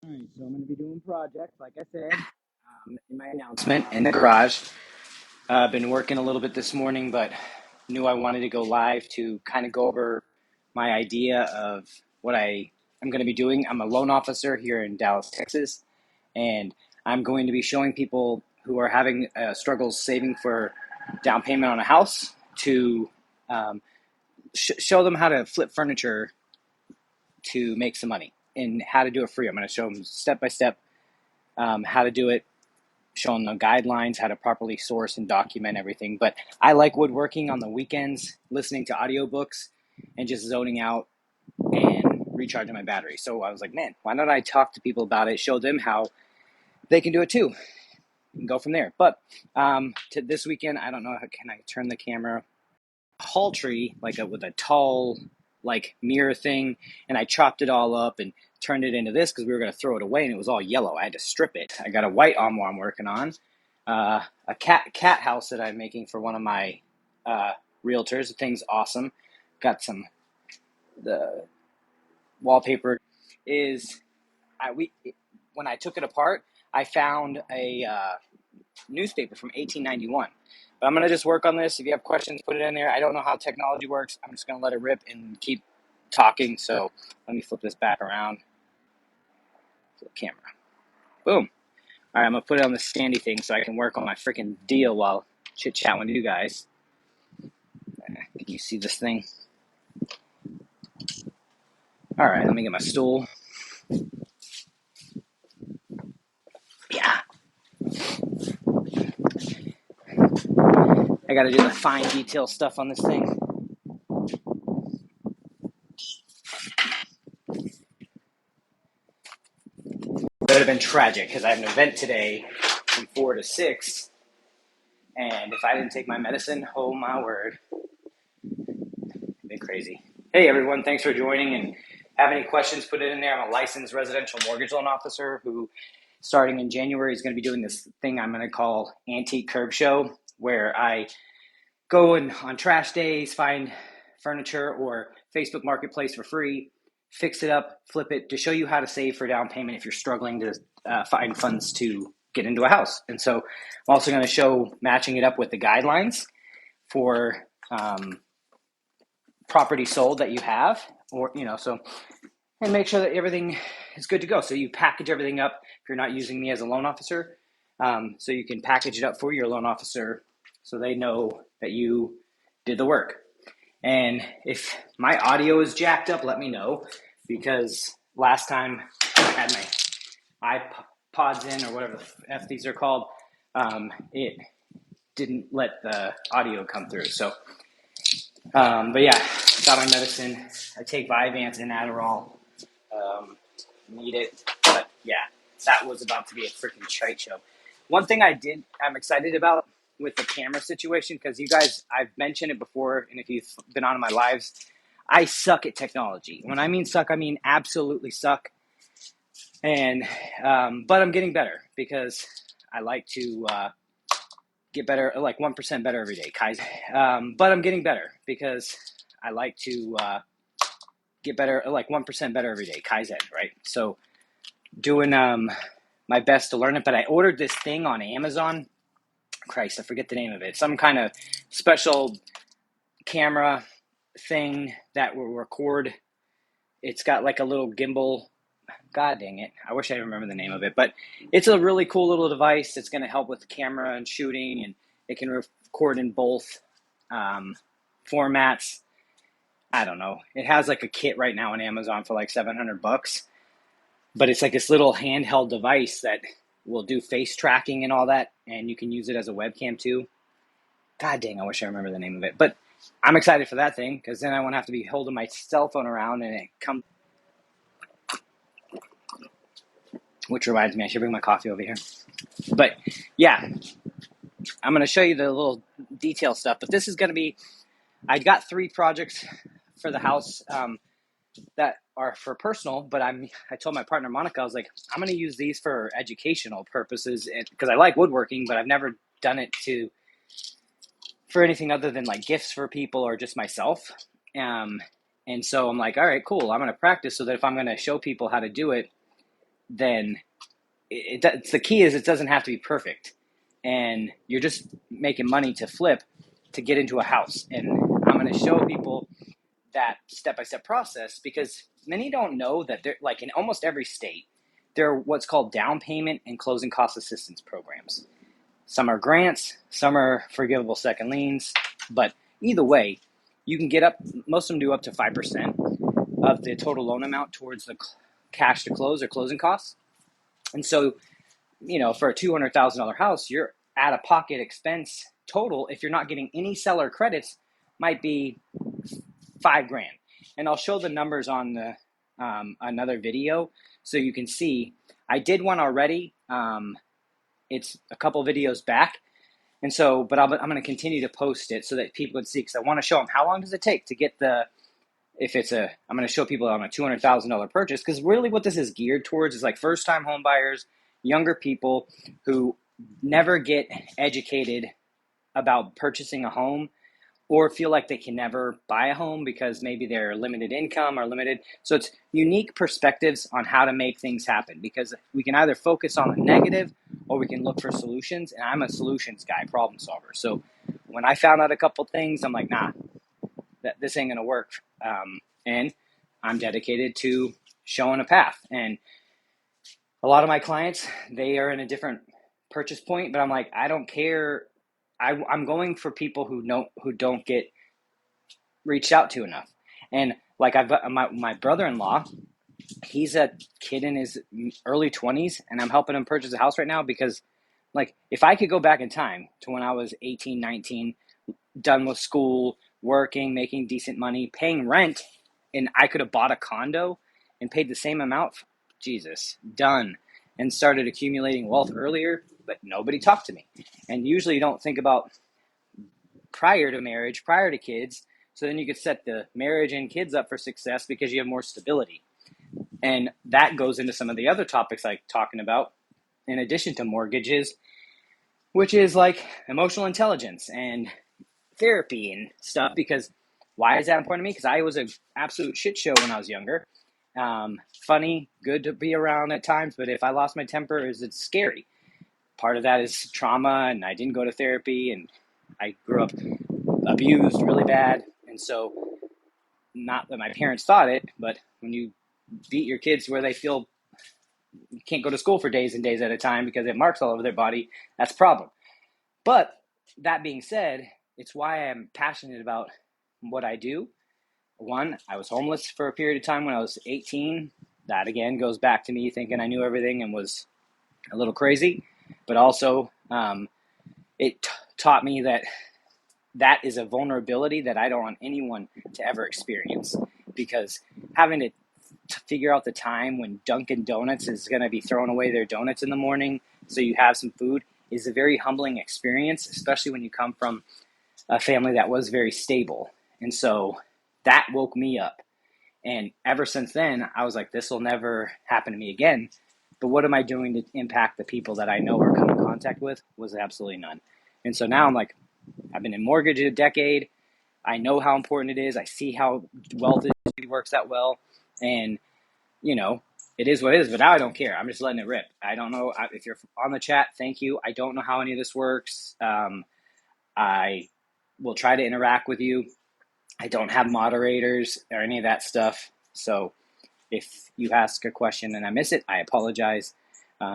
All right, so I'm going to be doing projects, like I said, in my announcement in the garage. I've been working a little bit this morning, but knew I wanted to go live to kind of go over my idea of what I am going to be doing. I'm a loan officer here in Dallas, Texas, and I'm going to be showing people who are having struggles saving for down payment on a house to show them how to flip furniture to make some money and how to do it free. I'm going to show them step by step how to do it, showing the guidelines, how to properly source and document everything. But I like woodworking on the weekends, listening to audiobooks and just zoning out and recharging my battery. So I was like, man, why don't I talk to people about it, show them how they can do it too, and go from there. But to this weekend, I don't know, how can I turn the camera? Tall tree, with a tall mirror thing, and I chopped it all up and turned it into this because we were going to throw it away and it was all yellow. I had to strip it. I got a white armoire I'm working on, a cat house that I'm making for one of my realtors. The thing's awesome. Got some the wallpaper. Is I we When I took it apart, I found a newspaper from 1891. But I'm going to just work on this. If you have questions, put it in there. I don't know how technology works. I'm just going to let it rip and keep talking. So let me flip this back around. Flip camera. Boom. All right, I'm going to put it on the standy thing so I can work on my freaking deal while chit-chat with you guys. Can you see this thing? All right, let me get my stool. Yeah. I got to do the fine detail stuff on this thing. That would have been tragic because I have an event today from 4 to 6. And if I didn't take my medicine, oh my word, it'd be crazy. Hey everyone, thanks for joining, and have any questions, put it in there. I'm a licensed residential mortgage loan officer who, starting in January, is going to be doing this thing I'm going to call Antique Curb Show, where I go and on trash days, find furniture or Facebook Marketplace for free, fix it up, flip it to show you how to save for down payment if you're struggling to find funds to get into a house. And so I'm also going to show matching it up with the guidelines for property sold that you have, or so, and make sure that everything is good to go. So you package everything up if you're not using me as a loan officer, so you can package it up for your loan officer so they know that you did the work. And if my audio is jacked up, let me know, because last time I had my iPods in, or whatever the F these are called, it didn't let the audio come through. So but yeah, got my medicine. I take Vyvanse and Adderall. Need it. But yeah, that was about to be a freaking shite show. One thing I'm excited about with the camera situation, because you guys, I've mentioned it before, and if you've been on my lives, I suck at technology. When I mean suck, I mean absolutely suck. And but I'm getting better because I like to get better, like 1% better every day. Kaizen. But I'm getting better because I like to get better, like 1% better every day. Kaizen, right? So doing my best to learn it. But I ordered this thing on Amazon. Christ, I forget the name of it. Some kind of special camera thing that will record. It's got like a little gimbal. God dang it. I wish I remember the name of it. But it's a really cool little device. It's going to help with the camera and shooting, and it can record in both formats. I don't know. It has like a kit right now on Amazon for like $700, but it's like this little handheld device that will do face tracking and all that, and you can use it as a webcam too. God dang, I wish I remember the name of it. But I'm excited for that thing, because then I won't have to be holding my cell phone around and it comes. Which reminds me, I should bring my coffee over here. But yeah, I'm going to show you the little detail stuff. But this is going to be, I got 3 projects for the house that are for personal, but I told my partner Monica, I was like, I'm going to use these for educational purposes, because I like woodworking, but I've never done it for anything other than like gifts for people or just myself. And so I'm like, all right, cool. I'm going to practice so that if I'm going to show people how to do it, then it's the key is it doesn't have to be perfect, and you're just making money to flip to get into a house. And I'm going to show people that step-by-step process, because many don't know that they're like in almost every state there are what's called down payment and closing cost assistance programs. Some are grants, some are forgivable second liens, but either way, you can get up, most of them do up to 5% of the total loan amount towards the cash to close or closing costs. And so, for a $200,000 house, your out of pocket expense total, if you're not getting any seller credits, might be $5,000. And I'll show the numbers on the another video so you can see. I did one already. It's a couple videos back. And so, but I'm going to continue to post it so that people can see, because I want to show them how long does it take to get I'm going to show people on a $200,000 purchase, because really what this is geared towards is like first time home buyers, younger people who never get educated about purchasing a home, or feel like they can never buy a home because maybe they're limited income or limited. So it's unique perspectives on how to make things happen, because we can either focus on the negative or we can look for solutions. And I'm a solutions guy, problem solver. So when I found out a couple things, I'm like, nah, this ain't going to work. And I'm dedicated to showing a path. And a lot of my clients, they are in a different purchase point, but I'm like, I don't care. I'm going for people who don't get reached out to enough. And like my brother-in-law, he's a kid in his early 20s, and I'm helping him purchase a house right now because, like, if I could go back in time to when I was 18, 19, done with school, working, making decent money, paying rent, and I could have bought a condo and paid the same amount, Jesus, done, and started accumulating wealth earlier, but nobody talked to me. And usually you don't think about prior to marriage, prior to kids, so then you could set the marriage and kids up for success because you have more stability. And that goes into some of the other topics like talking about, in addition to mortgages, which is like emotional intelligence and therapy and stuff. Because why is that important to me? Because I was an absolute shit show when I was younger. Funny, good to be around at times, but if I lost my temper, it's scary. Part of that is trauma, and I didn't go to therapy, and I grew up abused really bad. And so, not that my parents thought it, but when you beat your kids where they feel you can't go to school for days and days at a time because they have marks all over their body, that's a problem. But that being said, it's why I'm passionate about what I do. One, I was homeless for a period of time when I was 18. That again goes back to me thinking I knew everything and was a little crazy. But also, it taught me that is a vulnerability that I don't want anyone to ever experience, because having to figure out the time when Dunkin' Donuts is going to be throwing away their donuts in the morning so you have some food is a very humbling experience, especially when you come from a family that was very stable. And so that woke me up. And ever since then, I was like, this will never happen to me again. But what am I doing to impact the people that I know or come in contact with? Was absolutely none. And so now I'm like, I've been in mortgage a decade. I know how important it is. I see how wealth works that well. And, it is what it is. But now I don't care. I'm just letting it rip. I don't know if you're on the chat. Thank you. I don't know how any of this works. I will try to interact with you. I don't have moderators or any of that stuff. So if you ask a question and I miss it, I apologize.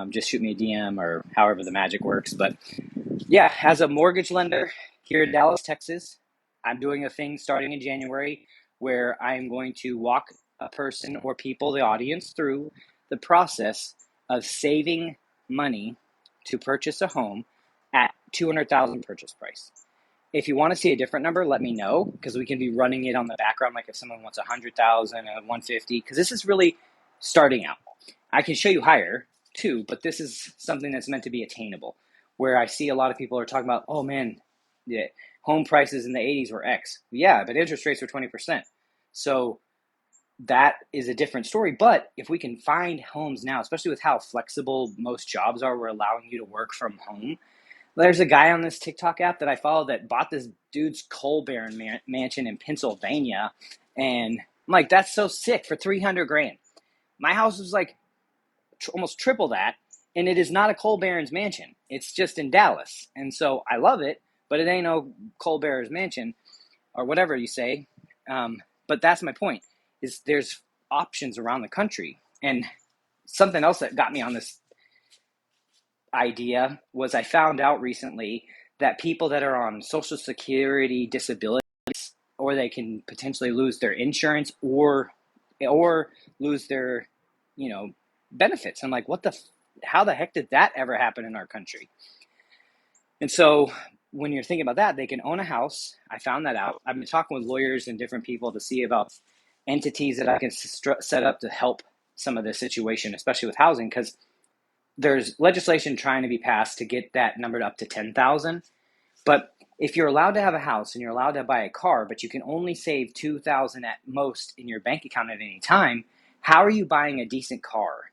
Just shoot me a DM or however the magic works. But yeah, as a mortgage lender here in Dallas, Texas, I'm doing a thing starting in January where I'm going to walk a person or people, the audience, through the process of saving money to purchase a home at $200,000 purchase price. If you want to see a different number, let me know, because we can be running it on the background. Like if someone wants 100,000, 150, because this is really starting out. I can show you higher too, but this is something that's meant to be attainable. Where I see a lot of people are talking about, oh man, yeah, home prices in the 80s were X. Yeah, but interest rates were 20%. So that is a different story. But if we can find homes now, especially with how flexible most jobs are, we're allowing you to work from home. There's a guy on this TikTok app that I follow that bought this dude's coal baron mansion in Pennsylvania. And I'm like, that's so sick for $300,000. My house was like almost triple that, and it is not a Cole Barron's mansion. It's just in Dallas, and so I love it, but it ain't no Cole Barron's mansion or whatever you say. But that's my point: is there's options around the country. And something else that got me on this idea was I found out recently that people that are on Social Security disability, or they can potentially lose their insurance or lose their, you know, benefits. I'm like, how the heck did that ever happen in our country? And so when you're thinking about that, they can own a house. I found that out. I've been talking with lawyers and different people to see about entities that I can set up to help some of this situation, especially with housing, because there's legislation trying to be passed to get that numbered up to 10,000. But if you're allowed to have a house and you're allowed to buy a car, but you can only save 2,000 at most in your bank account at any time, how are you buying a decent car?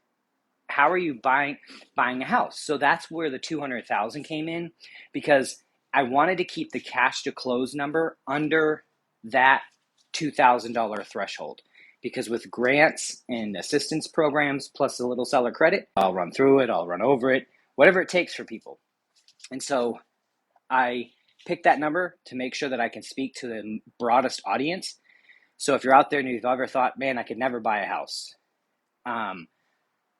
How are you buying a house? So that's where the 200,000 came in, because I wanted to keep the cash to close number under that $2,000 threshold. Because with grants and assistance programs plus a little seller credit, I'll run through it, I'll run over it, whatever it takes for people. And so I picked that number to make sure that I can speak to the broadest audience. So if you're out there and you've ever thought, man, I could never buy a house, I'm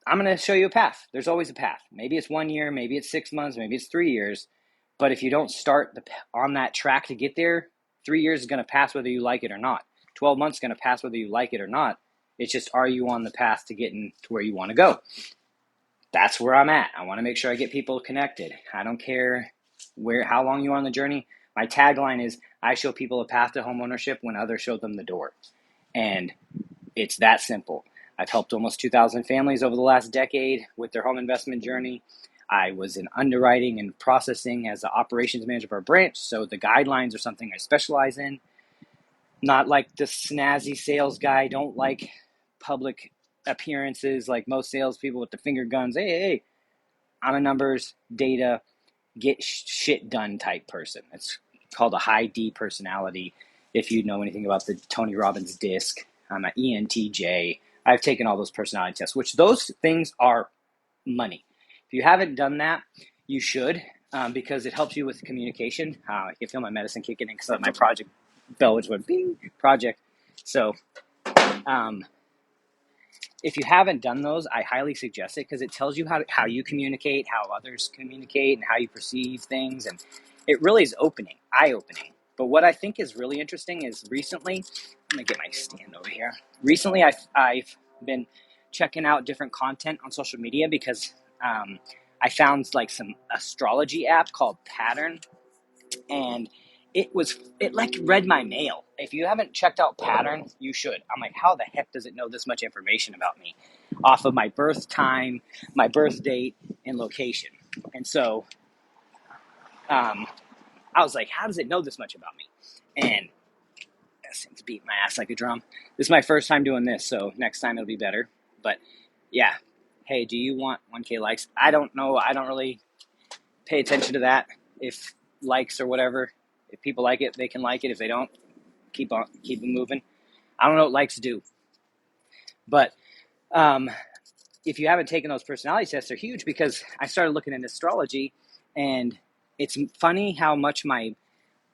going to show you a path. There's always a path. Maybe it's 1 year, maybe it's 6 months, maybe it's 3 years. But if you don't start on that track to get there, 3 years is going to pass whether you like it or not. 12 months is going to pass whether you like it or not. It's just, are you on the path to getting to where you want to go? That's where I'm at. I want to make sure I get people connected. I don't care how long you are on the journey. My tagline is, I show people a path to homeownership when others show them the door. And it's that simple. I've helped almost 2,000 families over the last decade with their home investment journey. I was in underwriting and processing as the operations manager of our branch, so the guidelines are something I specialize in. Not like the snazzy sales guy, don't like public appearances like most salespeople with the finger guns. Hey, I'm a numbers, data, get shit done type person. It's called a high D personality. If you know anything about the Tony Robbins disc, I'm an ENTJ. I've taken all those personality tests, which those things are money. If you haven't done that, you should, because it helps you with communication. I can feel my medicine kicking in because my project bell just went bing, project. So if you haven't done those, I highly suggest it, because it tells you how you communicate, how others communicate, and how you perceive things. And it really is eye-opening. But what I think is really interesting is recently, let me get my stand over here. Recently, I've been checking out different content on social media because I found like some astrology app called Pattern, and it like read my mail. If you haven't checked out Pattern, you should. I'm like, how the heck does it know this much information about me off of my birth time, my birth date, and location? And so I was like, how does it know this much about me? And this thing's beating my ass like a drum. This is my first time doing this, so next time it'll be better. But yeah, hey, do you want 1K likes? I don't know. I don't really pay attention to that. If likes or whatever, if people like it, they can like it. If they don't, keep them moving. I don't know what likes do. But if you haven't taken those personality tests, they're huge, because I started looking at astrology, and it's funny how much my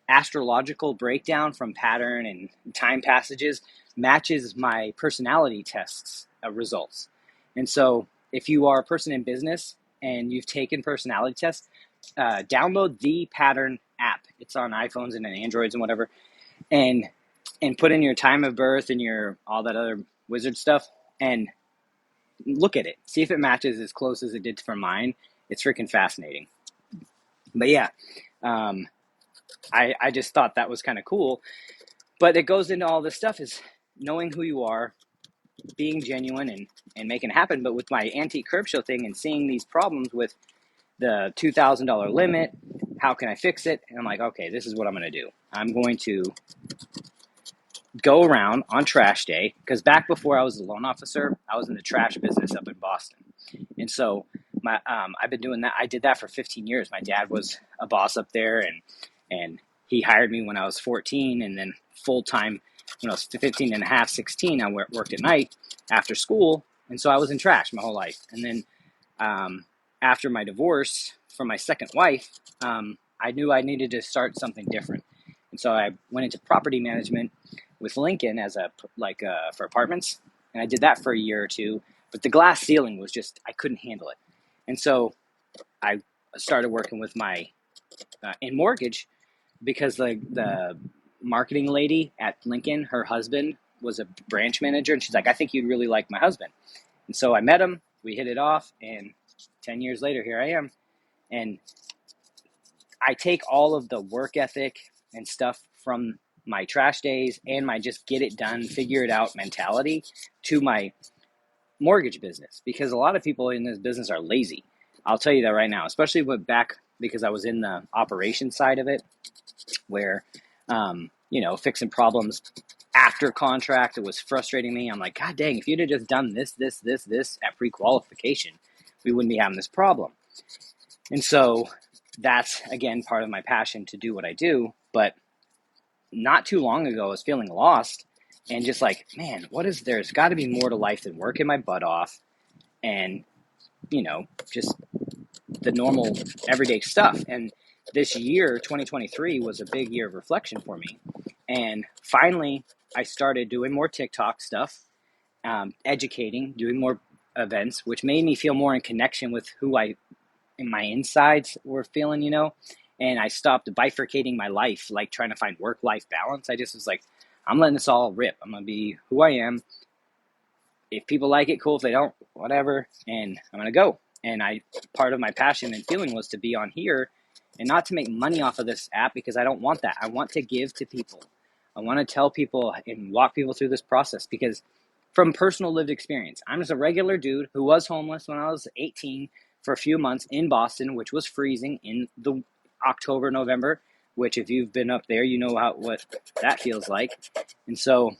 astrological breakdown from Pattern and time passages matches my personality tests results. And so if you are a person in business and you've taken personality tests, download the Pattern app. It's on iPhones and Androids and whatever, and put in your time of birth and your all that other wizard stuff, and look at it. See if it matches as close as it did for mine. It's freaking fascinating. But yeah, I just thought that was kind of cool. But it goes into all this stuff, is knowing who you are, being genuine, and making it happen. But with my antique curb show thing and seeing these problems with the $2,000 limit, how can I fix it? And I'm like, okay, this is what I'm going to do. I'm going to go around on trash day, because back before I was a loan officer, I was in the trash business up in Boston. And so I've been doing that. I did that for 15 years. My dad was a boss up there, and he hired me when I was 14, and then full time when I was 15 and a half, 16, I worked at night after school And so I was in trash my whole life. And then after my divorce from my second wife, I knew I needed to start something different. And so I went into property management with Lincoln as for apartments, and I did that for a year or two. But the glass ceiling was just, I couldn't handle it, and so I started working with my in mortgage, because the marketing lady at Lincoln, her husband was a branch manager, and she's like, I think you'd really like my husband. And so I met him, we hit it off, and 10 years later, here I am. And I take all of the work ethic and stuff from my trash days and my just get it done, figure it out mentality to my mortgage business, because a lot of people in this business are lazy. I'll tell you that right now, especially back because I was in the operation side of it, where, fixing problems after contract, it was frustrating me. I'm like, God dang, if you'd have just done this at pre-qualification, we wouldn't be having this problem. And so that's, again, part of my passion to do what I do. But not too long ago, I was feeling lost and just like, man, there's got to be more to life than working my butt off and, just the normal everyday stuff. And this year, 2023, was a big year of reflection for me. And finally, I started doing more TikTok stuff, educating, doing more events, which made me feel more in connection with who in my insides were feeling, and I stopped bifurcating my life, like trying to find work-life balance. I just was like, I'm letting this all rip. I'm going to be who I am. If people like it, cool. If they don't, whatever. And I'm going to go. And part of my passion and feeling was to be on here and not to make money off of this app, because I don't want that. I want to give to people. I want to tell people and walk people through this process, because from personal lived experience, I'm just a regular dude who was homeless when I was 18 for a few months in Boston, which was freezing in the October, November, which if you've been up there, you know what that feels like. And so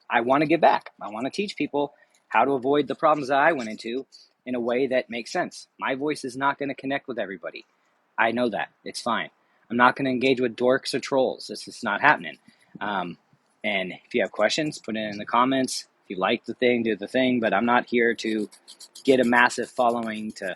I want to give back. I want to teach people how to avoid the problems that I went into in a way that makes sense. My voice is not going to connect with everybody. I know that. It's fine. I'm not going to engage with dorks or trolls. This is not happening. And if you have questions, put it in the comments. If you like the thing, do the thing. But I'm not here to get a massive following to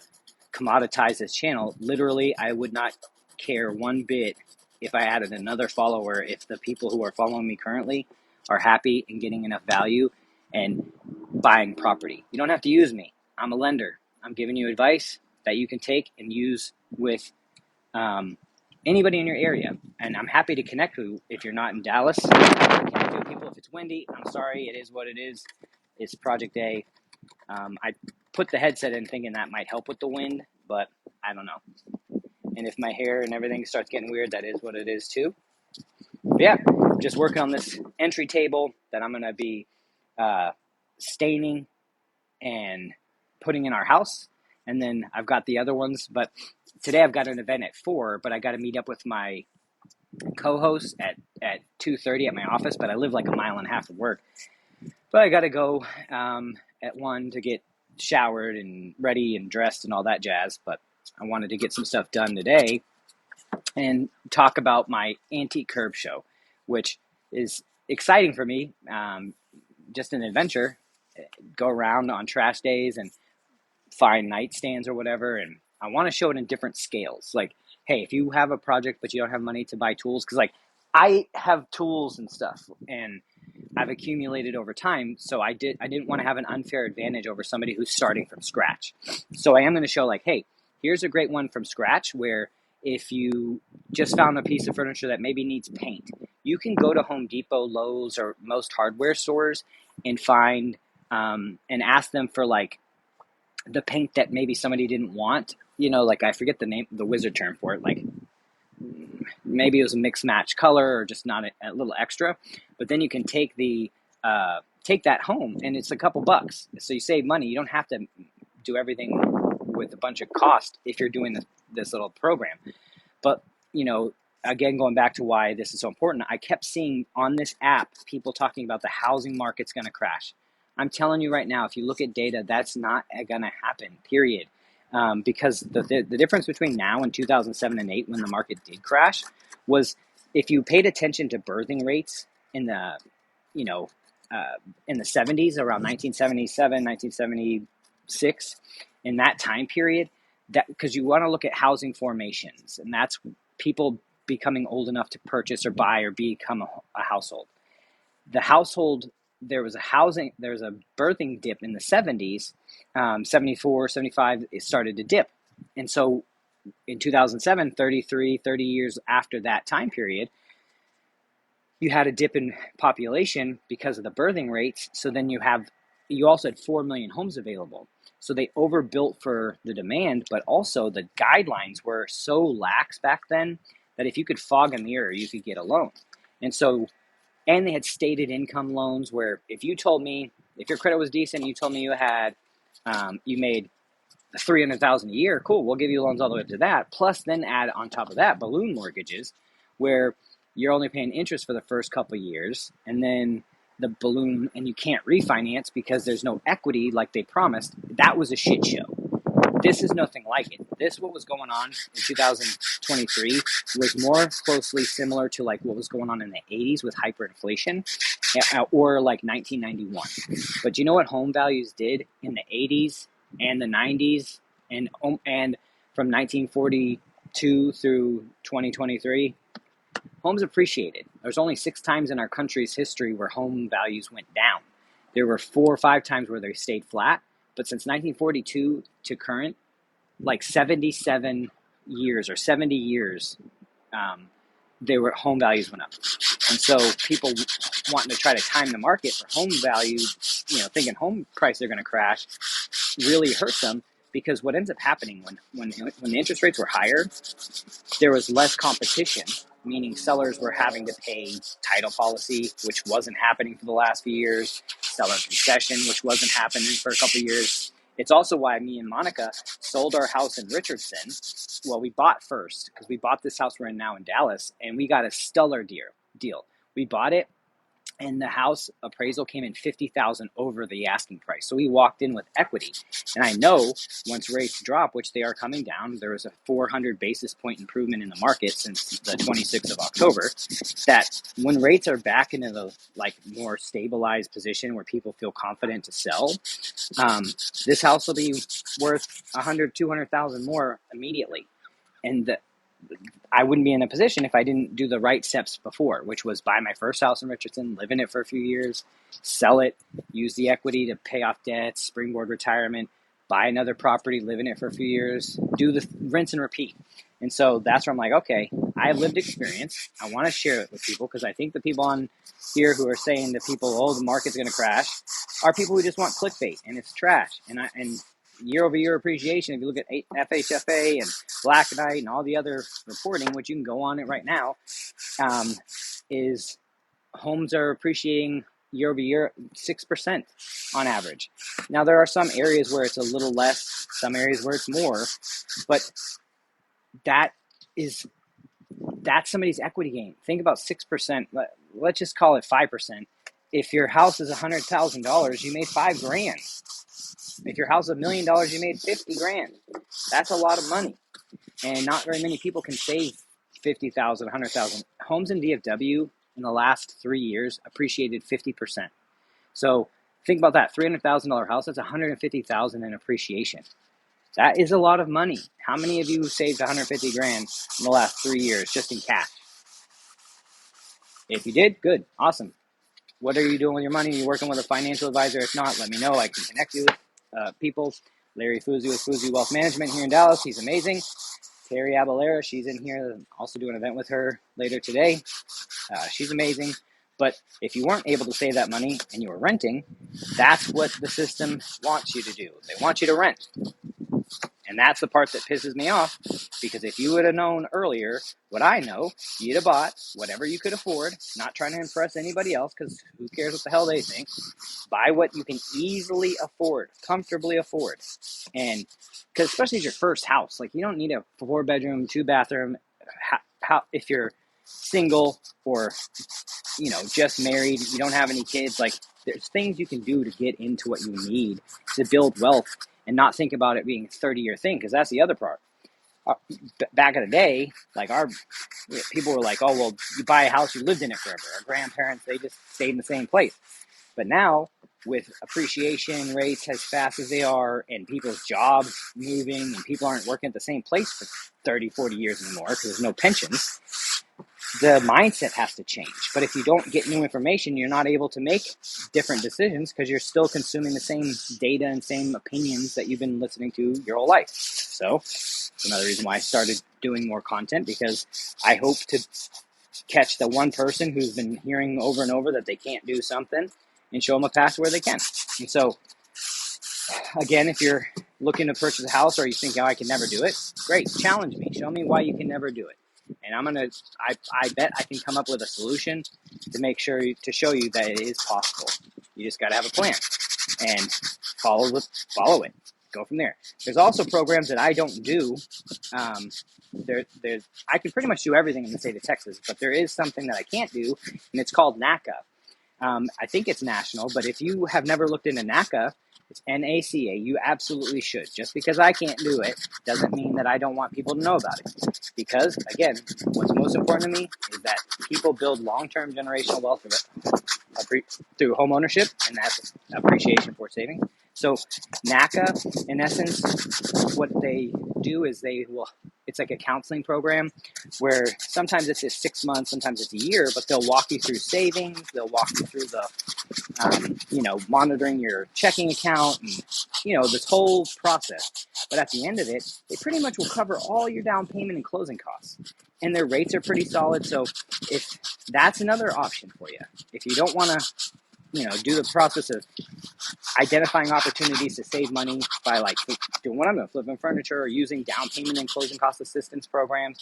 commoditize this channel. Literally, I would not care one bit if I added another follower, if the people who are following me currently are happy and getting enough value and buying property. You don't have to use me. I'm a lender. I'm giving you advice that you can take and use with anybody in your area. And I'm happy to connect with you if you're not in Dallas. I can't do people if it's windy. I'm sorry. It is what it is. It's project day. I put the headset in thinking that might help with the wind, but I don't know. And if my hair and everything starts getting weird, that is what it is too. But yeah, just working on this entry table that I'm going to be staining and putting in our house. And then I've got the other ones. But today I've got an event at 4, but I got to meet up with my co-host at 2:30 at my office. But I live like a mile and a half from work. But I got to go at 1 to get showered and ready and dressed and all that jazz. But I wanted to get some stuff done today and talk about my antique curb show, which is exciting for me. Just an adventure. Go around on trash days and find nightstands or whatever. And I want to show it in different scales. Like, hey, if you have a project but you don't have money to buy tools, because like I have tools and stuff and I've accumulated over time. So I didn't want to have an unfair advantage over somebody who's starting from scratch. So I am going to show like, hey, here's a great one from scratch where if you just found a piece of furniture that maybe needs paint, you can go to Home Depot, Lowe's, or most hardware stores and find and ask them for like the paint that maybe somebody didn't want. Like I forget the name, the wizard term for it. Like maybe it was a mixed match color or just not a little extra. But then you can take take that home and it's a couple bucks. So you save money. You don't have to do everything with a bunch of cost if you're doing this little program. But, again, going back to why this is so important, I kept seeing on this app people talking about the housing market's going to crash. I'm telling you right now, if you look at data, that's not going to happen, period. Because the difference between now and 2007 and 8 when the market did crash was if you paid attention to birthing rates in the, in the 70s, around 1977, 1976, in that time period, that because you want to look at housing formations, and that's people becoming old enough to purchase or buy or become a household. The household, there was a birthing dip in the 70s, 74, 75, it started to dip. And so in 2007, 30 years after that time period, you had a dip in population because of the birthing rates. So then you also had 4 million homes available. So they overbuilt for the demand, but also the guidelines were so lax back then that if you could fog a mirror, you could get a loan. And so, and they had stated income loans where if your credit was decent, you told me you made 300,000 a year, cool, we'll give you loans all the way up to that. Plus then add on top of that balloon mortgages where you're only paying interest for the first couple of years, and then the balloon, and you can't refinance because there's no equity like they promised. That was a shit show. This is nothing like it. What was going on in 2023 was more closely similar to like what was going on in the 80s with hyperinflation, or like 1991. But you know what home values did in the 80s and the 90s and from 1942 through 2023? Homes appreciated. There's only 6 times in our country's history where home values went down. There were 4 or 5 times where they stayed flat, but since 1942 to current, like 77 years or 70 years, home values went up. And so people wanting to try to time the market for home value, thinking home prices are going to crash, really hurts them, because what ends up happening when the interest rates were higher, there was less competition, meaning sellers were having to pay title policy, which wasn't happening for the last few years, seller concession, which wasn't happening for a couple of years. It's also why me and Monica sold our house in Richardson. Well, we bought first because we bought this house we're in now in Dallas, and we got a stellar deal. We bought it, and the house appraisal came in $50,000 over the asking price. So we walked in with equity. And I know once rates drop, which they are coming down, there was a 400 basis point improvement in the market since the 26th of October, that when rates are back into the more stabilized position where people feel confident to sell, this house will be worth 100, 200,000 more immediately. And I wouldn't be in a position if I didn't do the right steps before, which was buy my first house in Richardson, live in it for a few years, sell it, use the equity to pay off debts, springboard retirement, buy another property, live in it for a few years, do the rinse and repeat. And so that's where I'm like, okay, I have lived experience. I want to share it with people because I think the people on here who are saying to people, oh, the market's going to crash, are people who just want clickbait, and it's trash. And year-over-year appreciation, if you look at FHFA and Black Knight and all the other reporting, which you can go on it right now, is homes are appreciating year-over-year 6% on average. Now, there are some areas where it's a little less, some areas where it's more, but that's somebody's equity gain. Think about 6%. Let's just call it 5%. If your house is $100,000, you made $5,000. If your house is $1 million, you made $50,000. That's a lot of money, and not very many people can save $50,000, $100,000. Homes in DFW in the last 3 years appreciated 50%. So think about that: $300,000 house, that's $150,000 in appreciation. That is a lot of money. How many of you saved $150,000 in the last 3 years just in cash? If you did, good, awesome. What are you doing with your money? Are you working with a financial advisor? If not, let me know. I can connect you with people. Larry Fuzzi with Fuzzi Wealth Management here in Dallas. He's amazing. Terry Abalera, she's in here. Also do an event with her later today. She's amazing. But if you weren't able to save that money and you were renting, that's what the system wants you to do. They want you to rent. And that's the part that pisses me off, because if you would have known earlier what I know, you'd have bought whatever you could afford, not trying to impress anybody else, because who cares what the hell they think. Buy what you can easily afford, comfortably afford. And because especially as your first house, like, you don't need a 4-bedroom, 2-bathroom. If you're single or, just married, you don't have any kids, like, there's things you can do to get into what you need to build wealth and not think about it being a 30-year thing, because that's the other part. Back in the day, like, people were like, oh, well, you buy a house, you lived in it forever. Our grandparents, they just stayed in the same place. But now, with appreciation rates as fast as they are, and people's jobs moving, and people aren't working at the same place for 30, 40 years anymore because there's no pensions, the mindset has to change. But if you don't get new information, you're not able to make different decisions because you're still consuming the same data and same opinions that you've been listening to your whole life. So it's another reason why I started doing more content, because I hope to catch the one person who's been hearing over and over that they can't do something and show them a path where they can. And so, again, if you're looking to purchase a house or you think, oh, I can never do it, great, challenge me. Show me why you can never do it. And I bet I can come up with a solution to make sure, to show you that it is possible. You just got to have a plan and follow it. Go from there. There's also programs that I don't do. I can pretty much do everything in the state of Texas, but there is something that I can't do, and it's called NACA. I think it's national, but if you have never looked into NACA, it's NACA. You absolutely should. Just because I can't do it doesn't mean that I don't want people to know about it. Because, again, what's most important to me is that people build long-term generational wealth through home ownership, and that's appreciation for saving. So NACA, in essence, what they do is it's like a counseling program where sometimes it's just 6 months, sometimes it's a year, but they'll walk you through savings, they'll walk you through the monitoring your checking account, and this whole process. But at the end of it, they pretty much will cover all your down payment and closing costs, and their rates are pretty solid. So if that's another option for you, if you don't want to do the process of identifying opportunities to save money by doing what I'm doing, flipping furniture, or using down payment and closing cost assistance programs,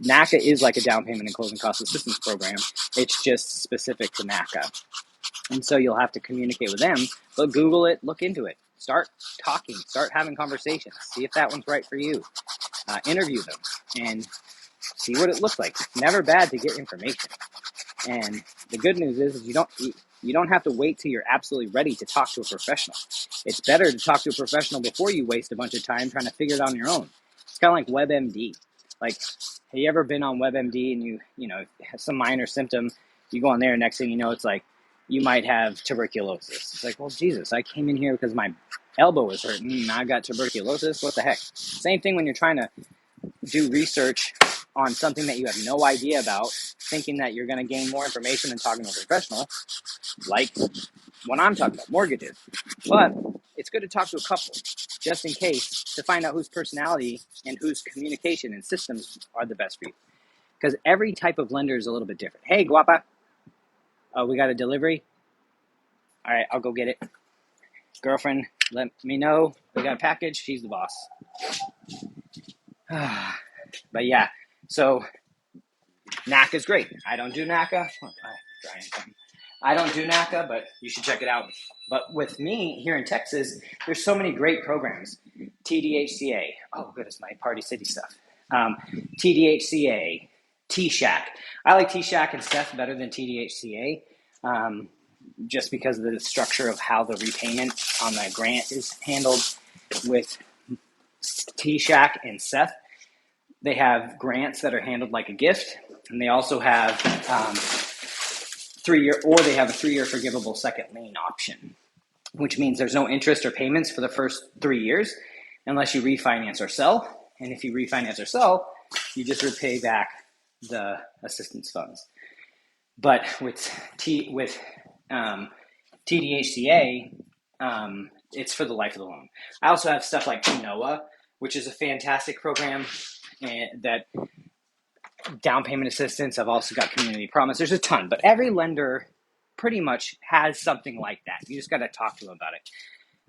NACA is like a down payment and closing cost assistance program. It's just specific to NACA. And so you'll have to communicate with them, but Google it, look into it, start talking, start having conversations, see if that one's right for you, interview them, and see what it looks like. It's never bad to get information. And the good news is you don't have to wait till you're absolutely ready to talk to a professional. It's better to talk to a professional before you waste a bunch of time trying to figure it out on your own. It's kind of like WebMD. Like, have you ever been on WebMD and you have some minor symptom, you go on there, and next thing you know, it's like, you might have tuberculosis. It's like, well, Jesus, I came in here because my elbow was hurting and I got tuberculosis. What the heck? Same thing when you're trying to do research on something that you have no idea about, thinking that you're going to gain more information than talking to a professional, like what I'm talking about, mortgages. But it's good to talk to a couple, just in case, to find out whose personality and whose communication and systems are the best for you. Because every type of lender is a little bit different. Hey, Guapa. Oh, we got a delivery? All right, I'll go get it. Girlfriend, let me know. We got a package. She's the boss. But yeah, so NACA is great. I don't do NACA. I don't do NACA, but you should check it out. But with me here in Texas, there's so many great programs. TDHCA. Oh, goodness, my Party City stuff. TDHCA. T-Shack. I like T-Shack and Seth better than TDHCA, just because of the structure of how the repayment on the grant is handled. With T-Shack and Seth, they have grants that are handled like a gift, and they also have 3-year, or they have a 3-year forgivable second lien option, which means there's no interest or payments for the first 3 years unless you refinance or sell. And if you refinance or sell, you just repay back the assistance funds. But with TDHCA, it's for the life of the loan. I also have stuff like NOAA, which is a fantastic program, and that down payment assistance. I've also got Community Promise. There's a ton, but every lender pretty much has something like that. You just got to talk to them about it.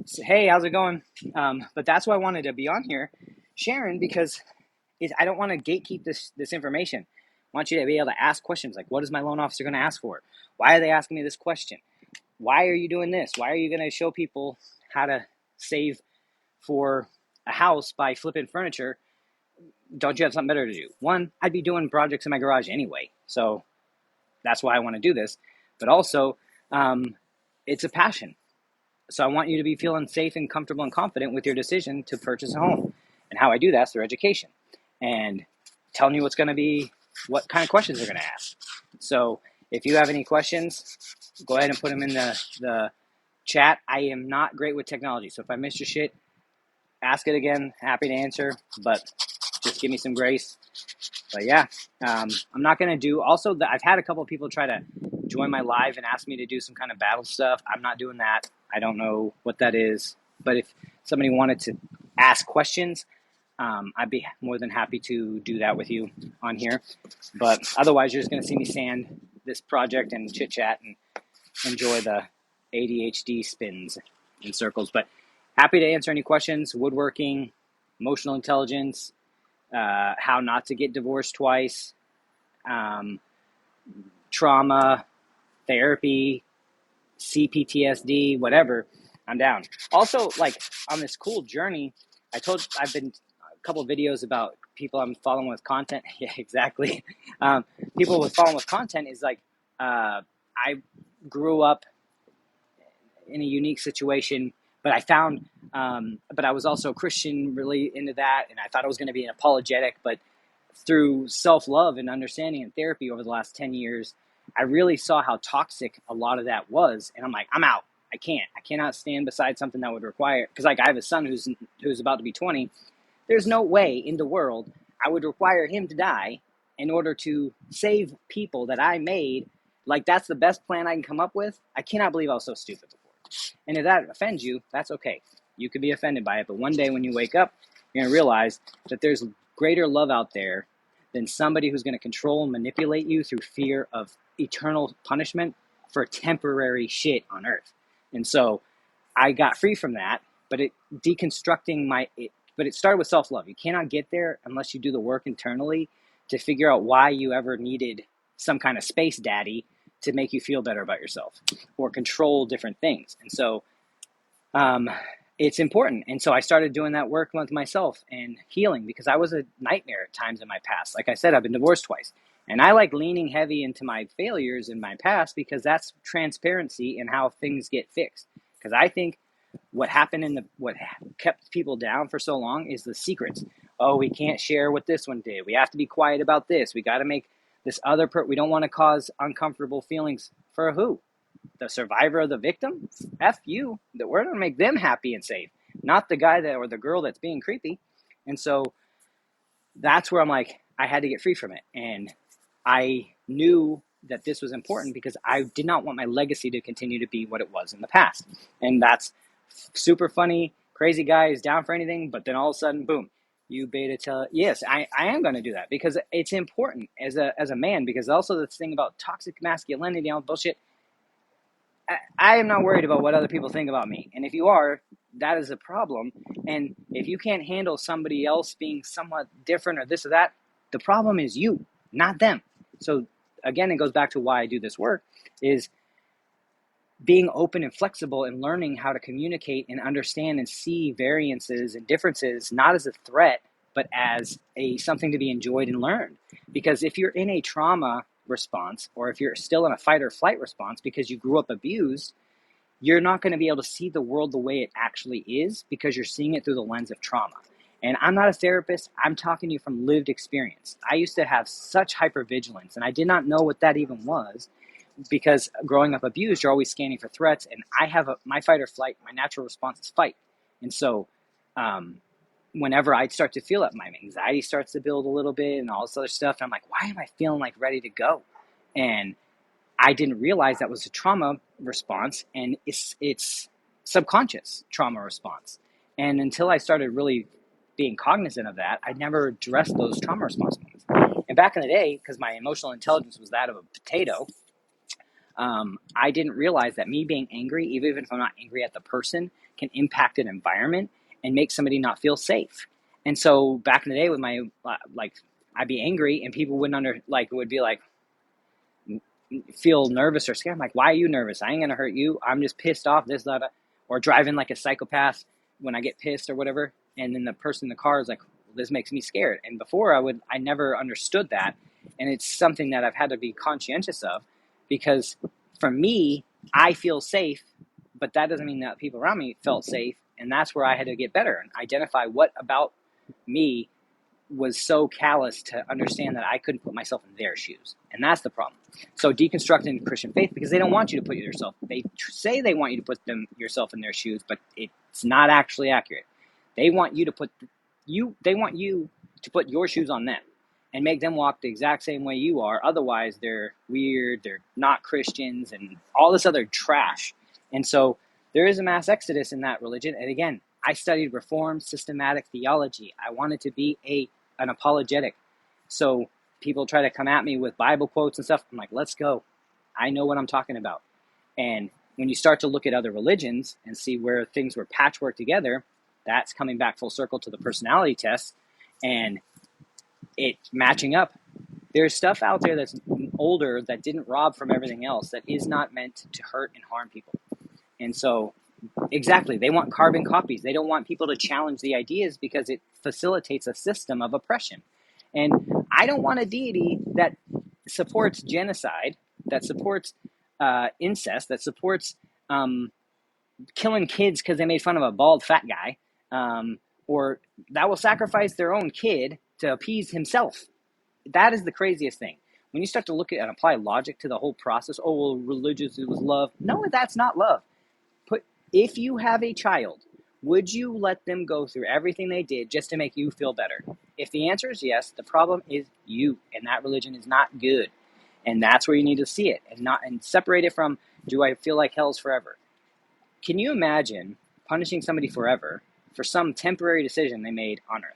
So, hey, how's it going? But that's why I wanted to be on here, Sharon, because I don't want to gatekeep this information. I want you to be able to ask questions like, what is my loan officer going to ask for? Why are they asking me this question? Why are you doing this? Why are you going to show people how to save for a house by flipping furniture? Don't you have something better to do? One, I'd be doing projects in my garage anyway, so that's why I want to do this. But also, it's a passion. So I want you to be feeling safe and comfortable and confident with your decision to purchase a home. And how I do that is through education and telling you what's going to be, what kind of questions they're going to ask. So If you have any questions, go ahead and put them in the chat. I am not great with technology, so if I missed your shit, ask it again. Happy to answer, but just give me some grace. But yeah, I'm not going to do, also, I've had a couple of people try to join my live and ask me to do some kind of battle stuff. I'm not doing that. I don't know what that is. But if somebody wanted to ask questions, I'd be more than happy to do that with you on here. But otherwise, you're just going to see me sand this project and chit chat and enjoy the ADHD spins in circles. But happy to answer any questions. Woodworking, emotional intelligence, how not to get divorced twice, um, trauma, therapy, CPTSD, whatever. I'm down. Also, like on this cool journey, I've been a couple of videos about people I'm following with content. Yeah, exactly. People with following with content is like, I grew up in a unique situation, but but I was also Christian, really into that, and I thought I was going to be an apologetic, but through self-love and understanding and therapy over the last 10 years, I really saw how toxic a lot of that was. And I'm like, I'm out. I cannot stand beside something that would require, because like I have a son who's about to be 20. There's no way in the world I would require him to die in order to save people that I made. Like, that's the best plan I can come up with. I cannot believe I was so stupid before. And if that offends you, that's okay. You could be offended by it. But one day when you wake up, you're going to realize that there's greater love out there than somebody who's going to control and manipulate you through fear of eternal punishment for temporary shit on earth. And so I got free from that, but but it started with self-love. You cannot get there unless you do the work internally to figure out why you ever needed some kind of space daddy to make you feel better about yourself or control different things. And so um, it's important. And so I started doing that work with myself and healing, because I was a nightmare at times in my past. Like I said, I've been divorced twice. And I like leaning heavy into my failures in my past, because that's transparency in how things get fixed. Because I think what kept people down for so long is the secrets. Oh, we can't share what this one did. We have to be quiet about this. We got to make this we don't want to cause uncomfortable feelings for who? The survivor or the victim? F you. That we're going to make them happy and safe, not the guy that or the girl that's being creepy. And so that's where I'm like, I had to get free from it. And I knew that this was important because I did not want my legacy to continue to be what it was in the past. And that's super funny, crazy guy who's down for anything, but then all of a sudden, boom, you beta tell. Yes, I am going to do that because it's important as a man, because also this thing about toxic masculinity, all bullshit. I am not worried about what other people think about me. And if you are, that is a problem. And if you can't handle somebody else being somewhat different or this or that, the problem is you, not them. So again, it goes back to why I do this work, is being open and flexible and learning how to communicate and understand and see variances and differences, not as a threat, but as something to be enjoyed and learned. Because if you're in a trauma response, or if you're still in a fight or flight response because you grew up abused, you're not going to be able to see the world the way it actually is, because you're seeing it through the lens of trauma. And I'm not a therapist. I'm talking to you from lived experience. I used to have such hypervigilance, and I did not know what that even was, because growing up abused, you're always scanning for threats. And I have my fight or flight, my natural response is fight. And so whenever I start to feel it, my anxiety starts to build a little bit and all this other stuff. And I'm like, why am I feeling like ready to go? And I didn't realize that was a trauma response, and it's subconscious trauma response. And until I started really being cognizant of that, I never addressed those trauma response moments. And back in the day, because my emotional intelligence was that of a potato, I didn't realize that me being angry, even if I'm not angry at the person, can impact an environment and make somebody not feel safe. And so back in the day with my, I'd be angry and people would be like, feel nervous or scared. I'm like, why are you nervous? I ain't gonna hurt you. I'm just pissed off, this, that, or driving like a psychopath when I get pissed or whatever. And then the person in the car is like, well, this makes me scared. And before I never understood that. And it's something that I've had to be conscientious of, because for me, I feel safe, but that doesn't mean that people around me felt safe. And that's where I had to get better and identify what about me was so callous to understand that I couldn't put myself in their shoes. And that's the problem. So deconstructing Christian faith, because they don't want you to put yourself, they say they want you to put yourself in their shoes, but it's not actually accurate. They want you to put your shoes on them and make them walk the exact same way you are. Otherwise, they're weird, they're not Christians, and all this other trash. And so there is a mass exodus in that religion. And again, I studied Reformed systematic theology. I wanted to be an apologetic. So people try to come at me with Bible quotes and stuff. I'm like, let's go. I know what I'm talking about. And when you start to look at other religions and see where things were patchwork together, that's coming back full circle to the personality test and it matching up. There's stuff out there that's older that didn't rob from everything else that is not meant to hurt and harm people. And so, exactly, they want carbon copies. They don't want people to challenge the ideas because it facilitates a system of oppression. And I don't want a deity that supports genocide, that supports incest, that supports killing kids because they made fun of a bald fat guy, or that will sacrifice their own kid to appease himself. That is the craziest thing. When you start to look at and apply logic to the whole process, oh, well, religious, it was love. No, that's not love. If you have a child, would you let them go through everything they did just to make you feel better? If the answer is yes, the problem is you, and that religion is not good. And that's where you need to see it and separate it from, do I feel like hell's forever? Can you imagine punishing somebody forever for some temporary decision they made on earth?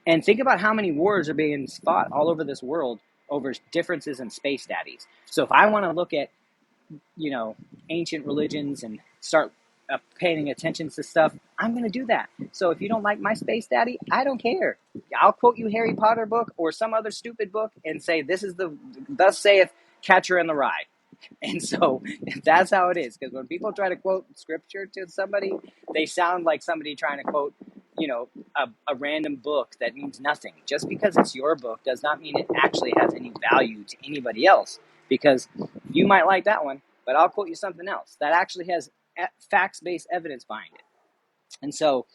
And think about how many wars are being fought all over this world over differences in space daddies. So if I want to look at, ancient religions and start paying attention to stuff, I'm going to do that. So if you don't like my space daddy, I don't care. I'll quote you Harry Potter book or some other stupid book and say, this is thus saith Catcher in the Rye. And so that's how it is. Because when people try to quote scripture to somebody, they sound like somebody trying to quote, a random book that means nothing. Just because it's your book does not mean it actually has any value to anybody else. Because you might like that one, but I'll quote you something else that actually has facts-based evidence behind it. And so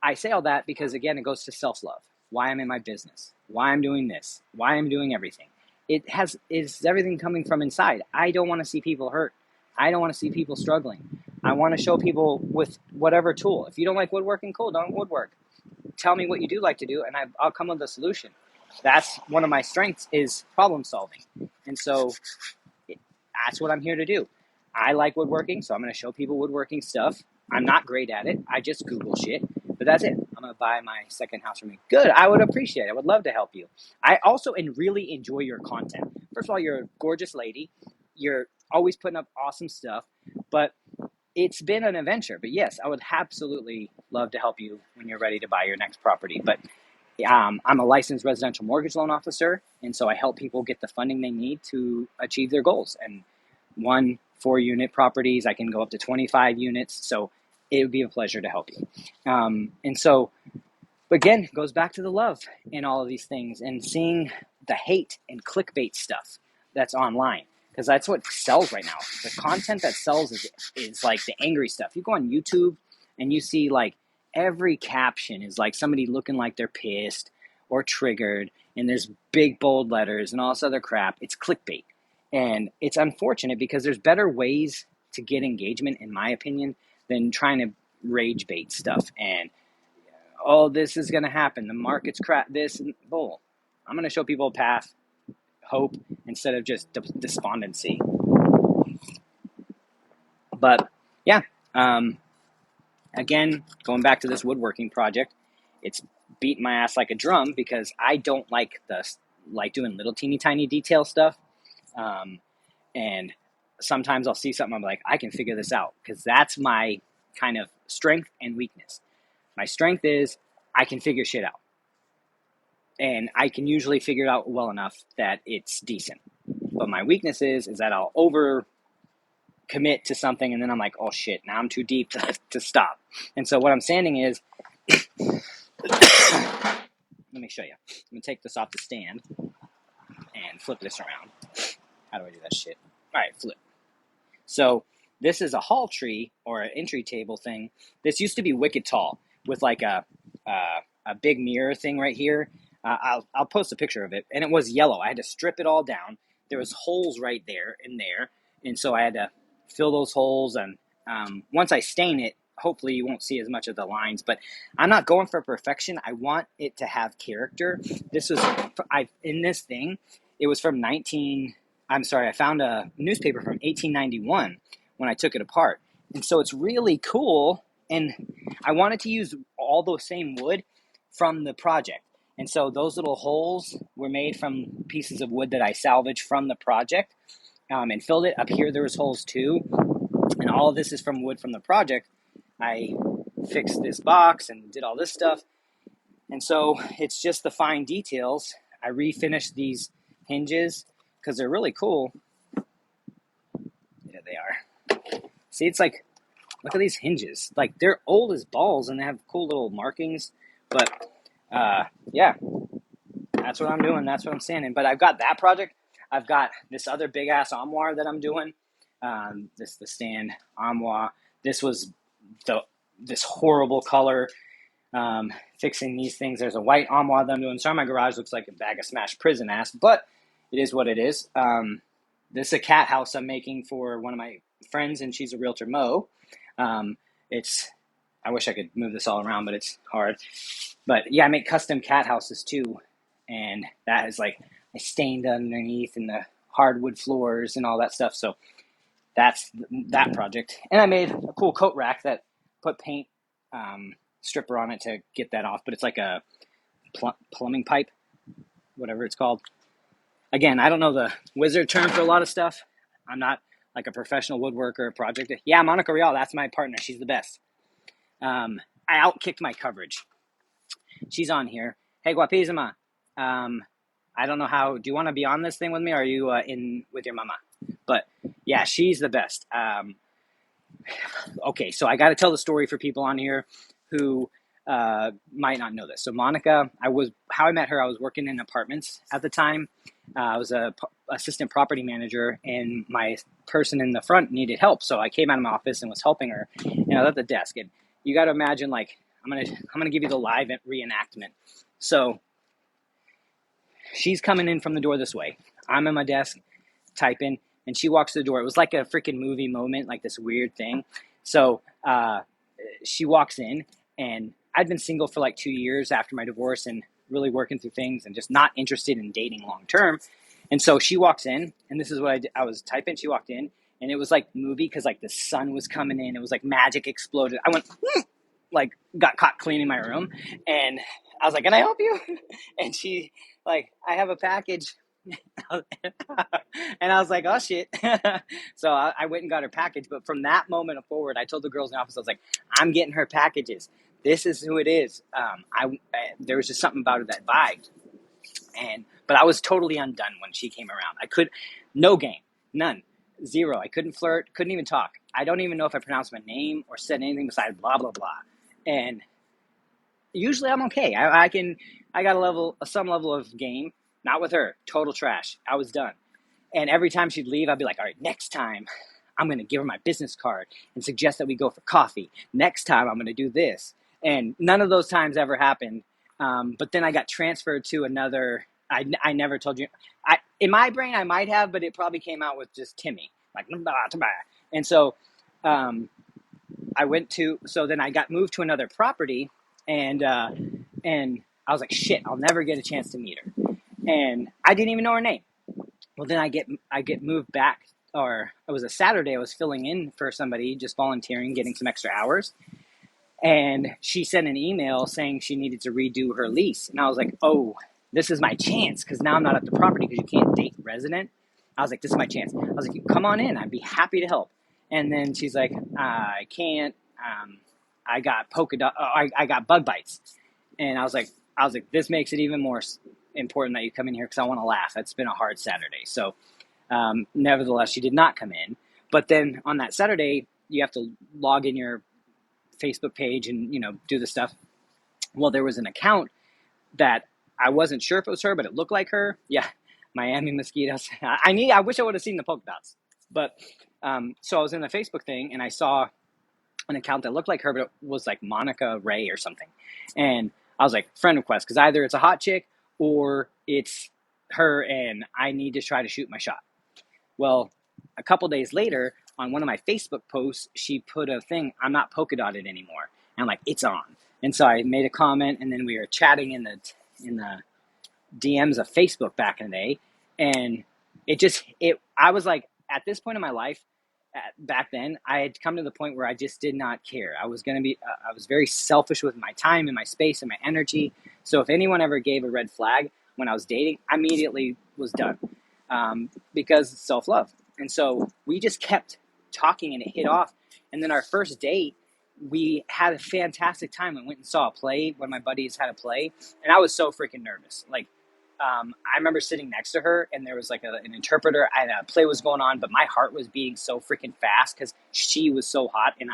I say all that because, again, it goes to self-love. Why I'm in my business. Why I'm doing this. Why I'm doing everything. Is everything coming from inside. I don't want to see people hurt. I don't want to see people struggling. I want to show people with whatever tool. If you don't like woodworking, cool, don't woodwork. Tell me what you do like to do, and I'll come with a solution. That's one of my strengths is problem solving. And so that's what I'm here to do. I like woodworking, so I'm going to show people woodworking stuff. I'm not great at it. I just Google shit. But that's it. I'm going to buy my second house for me. Good. I would appreciate it. I would love to help you. I also really enjoy your content. First of all, you're a gorgeous lady. You're always putting up awesome stuff. But it's been an adventure. But yes, I would absolutely love to help you when you're ready to buy your next property. But I'm a licensed residential mortgage loan officer, and so I help people get the funding they need to achieve their goals. And 4-unit properties, I can go up to 25 units. So it would be a pleasure to help you. And so, again, it goes back to the love in all of these things and seeing the hate and clickbait stuff that's online. Because that's what sells right now. The content that sells is like the angry stuff. You go on YouTube and you see like every caption is like somebody looking like they're pissed or triggered, and there's big bold letters and all this other crap. It's clickbait. And it's unfortunate because there's better ways to get engagement, in my opinion, than trying to rage bait stuff. And, oh, this is going to happen. The market's crap, this and bull. I'm going to show people a path, hope, instead of just despondency. But, yeah, again, going back to this woodworking project, it's beating my ass like a drum because I don't like doing little teeny tiny detail stuff. And sometimes I'll see something, I'm like, I can figure this out, because that's my kind of strength and weakness. My strength is I can figure shit out. And I can usually figure it out well enough that it's decent. But my weakness is that I'll over commit to something, and then I'm like, oh shit, now I'm too deep to stop. And so what I'm saying is, let me show you. I'm going to take this off the stand and flip this around. How do I do that shit? All right, flip. So this is a hall tree or an entry table thing. This used to be wicked tall with like a a big mirror thing right here. I'll post a picture of it, and it was yellow. I had to strip it all down. There was holes right there and there, and so I had to fill those holes. And once I stain it, hopefully you won't see as much of the lines. But I'm not going for perfection. I want it to have character. This was I in this thing. It was from 19. I'm sorry. I found a newspaper from 1891 when I took it apart, and so it's really cool. And I wanted to use all the same wood from the project. And so those little holes were made from pieces of wood that I salvaged from the project, and filled it. Up here, there was holes too. And all of this is from wood from the project. I fixed this box and did all this stuff. And so it's just the fine details. I refinished these hinges because they're really cool. Yeah, they are. See, it's like, look at these hinges. Like, they're old as balls and they have cool little markings. But yeah, that's what I'm doing. That's what I'm sanding. But I've got that project. I've got this other big ass armoire that I'm doing. The stand armoire. This was this horrible color. Fixing these things. There's a white armoire that I'm doing. Sorry, my garage looks like a bag of smashed prison ass, but it is what it is. This is a cat house I'm making for one of my friends, and she's a realtor, Mo. I wish I could move this all around, but it's hard. But yeah, I make custom cat houses too, and that is like I stained underneath and the hardwood floors and all that stuff. So that's that project. And I made a cool coat rack that put paint stripper on it to get that off, but it's like a plumbing pipe, whatever it's called. Again, I don't know the wizard term for a lot of stuff. I'm not like a professional woodworker or project. Yeah, Monica Real, that's my partner. She's the best. I outkicked my coverage. She's on here. Hey, Guapizima. I don't know how. Do you want to be on this thing with me, or are you in with your mama? But yeah, she's the best. Okay, so I got to tell the story for people on here who might not know this. So Monica, how I met her. I was working in apartments at the time. I was a assistant property manager, and my person in the front needed help. So I came out of my office and was helping her. And I was at the desk, and you got to imagine, like, I'm gonna give you the live reenactment. So she's coming in from the door this way. I'm at my desk typing, and she walks to the door. It was like a freaking movie moment, like this weird thing. So she walks in, and I'd been single for like 2 years after my divorce and really working through things and just not interested in dating long term. And so she walks in, and this is what I was typing. She walked in, and it was like movie because like the sun was coming in. It was like magic exploded. I went, like, got caught cleaning my room, and I was like, "Can I help you?" And she like, "I have a package." And I was like, "Oh shit!" So I went and got her package. But from that moment forward, I told the girls in the office, I was like, "I'm getting her packages. This is who it is." There was just something about her that vibed, but I was totally undone when she came around. No game, none, zero. I couldn't flirt, couldn't even talk. I don't even know if I pronounced my name or said anything besides blah blah blah. And usually I'm okay. I got some level of game. Not with her. Total trash. I was done. And every time she'd leave, I'd be like, all right, next time I'm going to give her my business card and suggest that we go for coffee. Next time I'm going to do this. And none of those times ever happened. But then I got transferred to another. I never told you. In my brain, I might have, but it probably came out with just Timmy. Like, and so so then I got moved to another property, and I was like, shit, I'll never get a chance to meet her. And I didn't even know her name. Well, then I get moved back, or it was a Saturday. I was filling in for somebody, just volunteering, getting some extra hours. And she sent an email saying she needed to redo her lease. And I was like, oh, this is my chance, because now I'm not at the property because you can't date resident. I was like, this is my chance. I was like, come on in. I'd be happy to help. And then she's like, I can't. I got I got bug bites. And I was like, this makes it even more important that you come in here because I want to laugh. It's been a hard Saturday. So nevertheless, she did not come in. But then on that Saturday, you have to log in your Facebook page and, do the stuff. Well, there was an account that I wasn't sure if it was her, but it looked like her. Yeah, Miami mosquitoes. I wish I would have seen the polka dots. But so I was in the Facebook thing, and I saw an account that looked like her, but it was like Monica Ray or something. And I was like, friend request, because either it's a hot chick or it's her and I need to try to shoot my shot. Well, a couple days later, on one of my Facebook posts, she put a thing, I'm not polka dotted anymore. And I'm like, it's on. And so I made a comment, and then we were chatting in the DMs of Facebook back in the day, and I was like, at this point in my life, back then, I had come to the point where I just did not care. I was very selfish with my time and my space and my energy. So if anyone ever gave a red flag when I was dating, I immediately was done, because self love. And so we just kept talking, and it hit off. And then our first date, we had a fantastic time. We went and saw a play when my buddies had a play, and I was so freaking nervous. Like, I remember sitting next to her, and there was like an interpreter, and a play was going on, but my heart was beating so freaking fast because she was so hot, and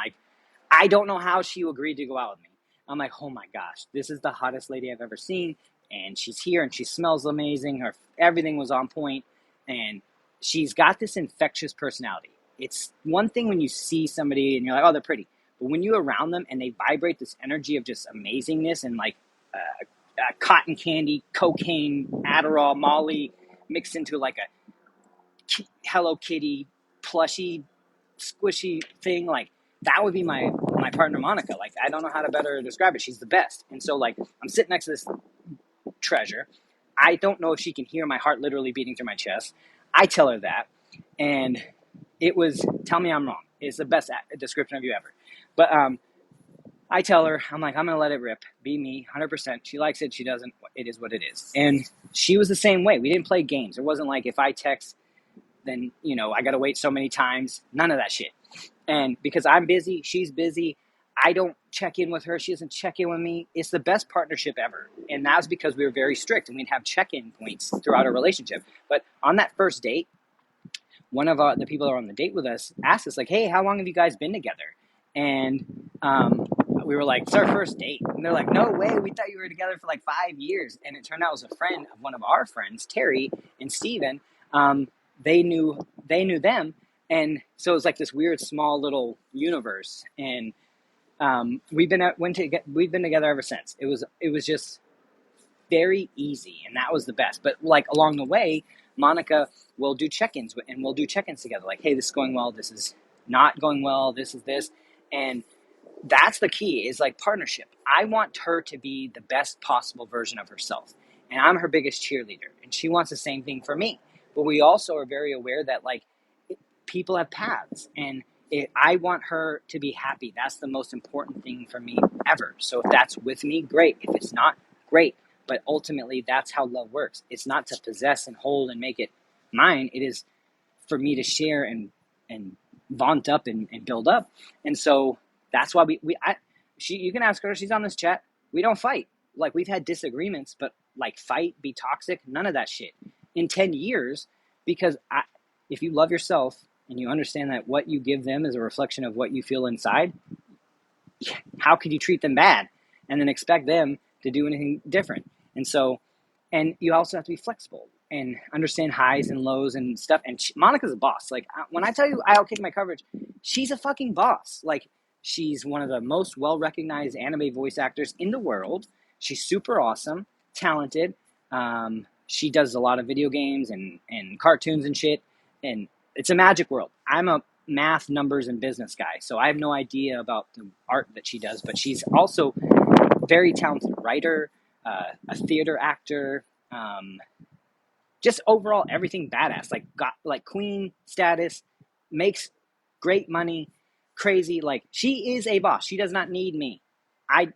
I don't know how she agreed to go out with me. I'm like, oh my gosh, this is the hottest lady I've ever seen, and she's here, and she smells amazing. Everything was on point, and she's got this infectious personality. It's one thing when you see somebody and you're like, oh, they're pretty, but when you're around them and they vibrate this energy of just amazingness and like cotton candy, cocaine, Adderall, Molly mixed into like a Hello Kitty plushy, squishy thing, like that would be my partner Monica. Like, I don't know how to better describe it. She's the best. And so like I'm sitting next to this treasure. I don't know if she can hear my heart literally beating through my chest. I tell her that, and it was, tell me I'm wrong. It's the best description of you ever. But I tell her, I'm like, I'm going to let it rip. Be me, 100%. She likes it. She doesn't. It is what it is. And she was the same way. We didn't play games. It wasn't like if I text, then, I got to wait so many times. None of that shit. And because I'm busy, she's busy. I don't check in with her. She doesn't check in with me. It's the best partnership ever. And that's because we were very strict, and we'd have check-in points throughout our relationship. But on that first date, one of the people that were on the date with us asked us, like, hey, how long have you guys been together? And we were like, it's our first date. And they're like, no way, we thought you were together for like 5 years. And it turned out it was a friend of one of our friends, Terry and Steven. They knew them. And so it was like this weird small little universe. And we've been together ever since. It was just very easy, and that was the best. But like along the way, Monica will do check-ins, and we'll do check-ins together. Like, hey, this is going well. This is not going well. This is this, and that's the key. Is like partnership. I want her to be the best possible version of herself, and I'm her biggest cheerleader, and she wants the same thing for me. But we also are very aware that like people have paths, and I want her to be happy. That's the most important thing for me ever. So if that's with me, great. If it's not, great. But ultimately, that's how love works. It's not to possess and hold and make it mine. It is for me to share and vaunt up and build up. And so that's why you can ask her. She's on this chat. We don't fight. Like, we've had disagreements, but like fight, be toxic, none of that shit. In 10 years, because if you love yourself and you understand that what you give them is a reflection of what you feel inside, how could you treat them bad and then expect them to do anything different? And so, and you also have to be flexible and understand highs and lows and stuff. And Monica's a boss. Like, when I tell you I outkick my coverage, she's a fucking boss. Like, she's one of the most well-recognized anime voice actors in the world. She's super awesome, talented. She does a lot of video games and cartoons and shit. And it's a magic world. I'm a math, numbers, and business guy, so I have no idea about the art that she does. But she's also a very talented writer, a theater actor, just overall everything badass. Like, got like queen status, makes great money, crazy. Like, she is a boss. She does not need me. I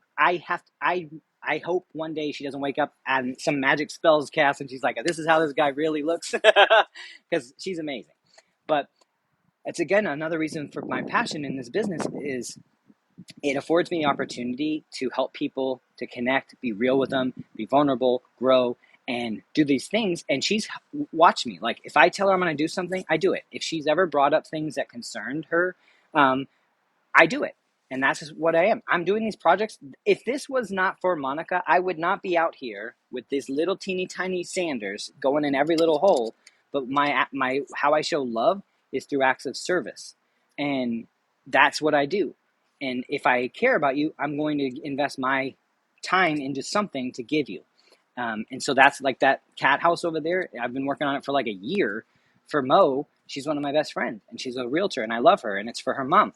hope one day she doesn't wake up and some magic spells cast and she's like, this is how this guy really looks, because she's amazing. But it's, again, another reason for my passion in this business is it affords me the opportunity to help people to connect, be real with them, be vulnerable, grow, and do these things. And she's watched me. Like, if I tell her I'm going to do something, I do it. If she's ever brought up things that concerned her, I do it. And that's just what I am. I'm doing these projects. If this was not for Monica, I would not be out here with this little teeny tiny Sanders going in every little hole. But my how I show love is through acts of service. And that's what I do. And if I care about you, I'm going to invest my time into something to give you. And so that's like that cat house over there. I've been working on it for like a year for Mo. She's one of my best friends, and she's a realtor, and I love her, and it's for her mom.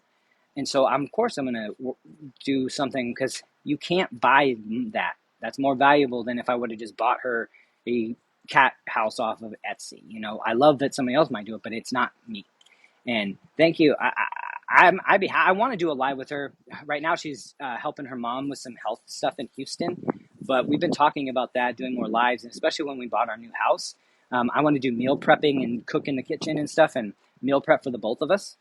And so, of course, I'm going to do something because you can't buy that. That's more valuable than if I would have just bought her a cat house off of Etsy. You know, I love that somebody else might do it, but it's not me. And thank you. I want to do a live with her. Right now, she's helping her mom with some health stuff in Houston, but we've been talking about that, doing more lives, and especially when we bought our new house. I want to do meal prepping and cook in the kitchen and stuff, and meal prep for the both of us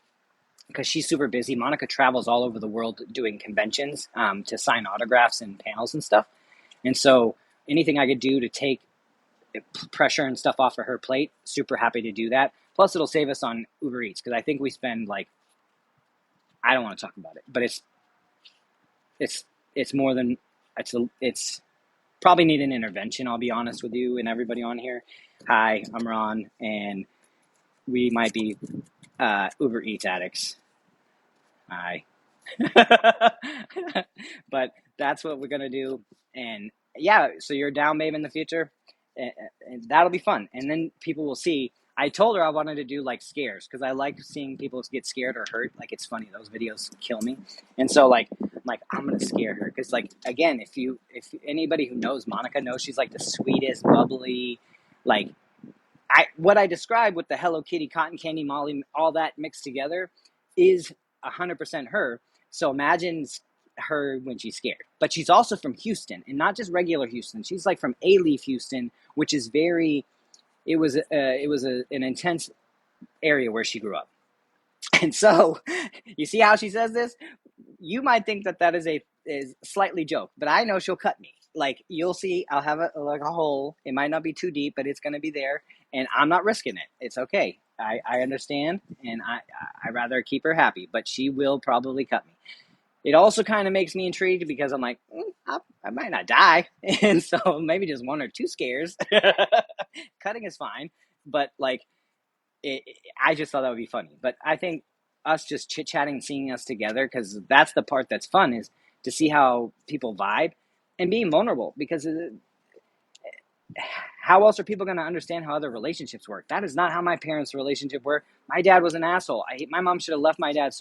because she's super busy. Monica travels all over the world doing conventions to sign autographs and panels and stuff. And so anything I could do to take pressure and stuff off of her plate, super happy to do that. Plus, it'll save us on Uber Eats because I think we spend like, I don't want to talk about it, but it's it's more than it's probably need an intervention. I'll be honest with you and everybody on here. Hi, I'm Ron, and we might be Uber Eats addicts. Hi. But that's what we're gonna do, and yeah, so you're down, babe, in the future, and that'll be fun. And then people will see. I told her I wanted to do like scares because I like seeing people get scared or hurt. Like it's funny; those videos kill me. And so I'm gonna scare her because like again, if anybody who knows Monica knows she's like the sweetest, bubbly, like what I described with the Hello Kitty, cotton candy, Molly, all that mixed together is 100% her. So imagine her when she's scared. But she's also from Houston, and not just regular Houston. She's like from Alief, Houston, which is very. An intense area where she grew up, and so you see how she says this. You might think that is slightly joke, but I know she'll cut me. Like you'll see, I'll have a hole. It might not be too deep, but it's going to be there, and I'm not risking it. It's okay. I understand, and I rather keep her happy, but she will probably cut me. It also kind of makes me intrigued because I'm like, I might not die, and so maybe just one or two scares. Cutting is fine, but like I just thought that would be funny. But I think us just chit chatting and seeing us together, because that's the part that's fun, is to see how people vibe and being vulnerable. Because how else are people going to understand how other relationships work? That is not how my parents' relationship worked. My dad was an asshole. My mom should have left my dad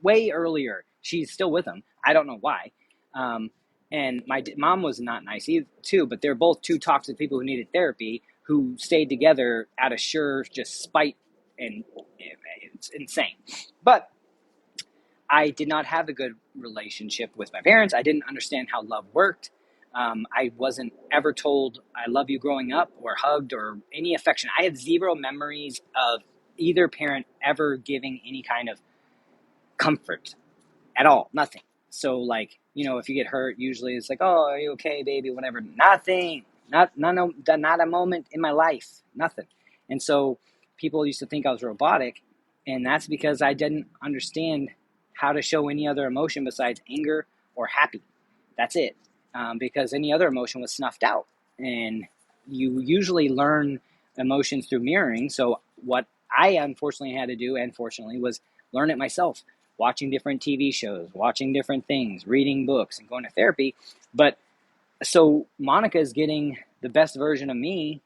way earlier. She's still with him. I don't know why. And my mom was not nice either, too, but they're both two toxic people who needed therapy, who stayed together out of sheer just spite, and it's insane. But I did not have a good relationship with my parents. I didn't understand how love worked. I wasn't ever told I love you growing up or hugged or any affection. I have zero memories of either parent ever giving any kind of comfort at all. Nothing. So like, if you get hurt, usually it's like, oh, are you okay, baby? Whatever. Nothing. Not a moment in my life. Nothing. And so people used to think I was robotic, and that's because I didn't understand how to show any other emotion besides anger or happy. That's it. Because any other emotion was snuffed out. And you usually learn emotions through mirroring. So what I unfortunately had to do, and fortunately, was learn it myself, watching different TV shows, watching different things, reading books, and going to therapy. But so Monica is getting the best version of me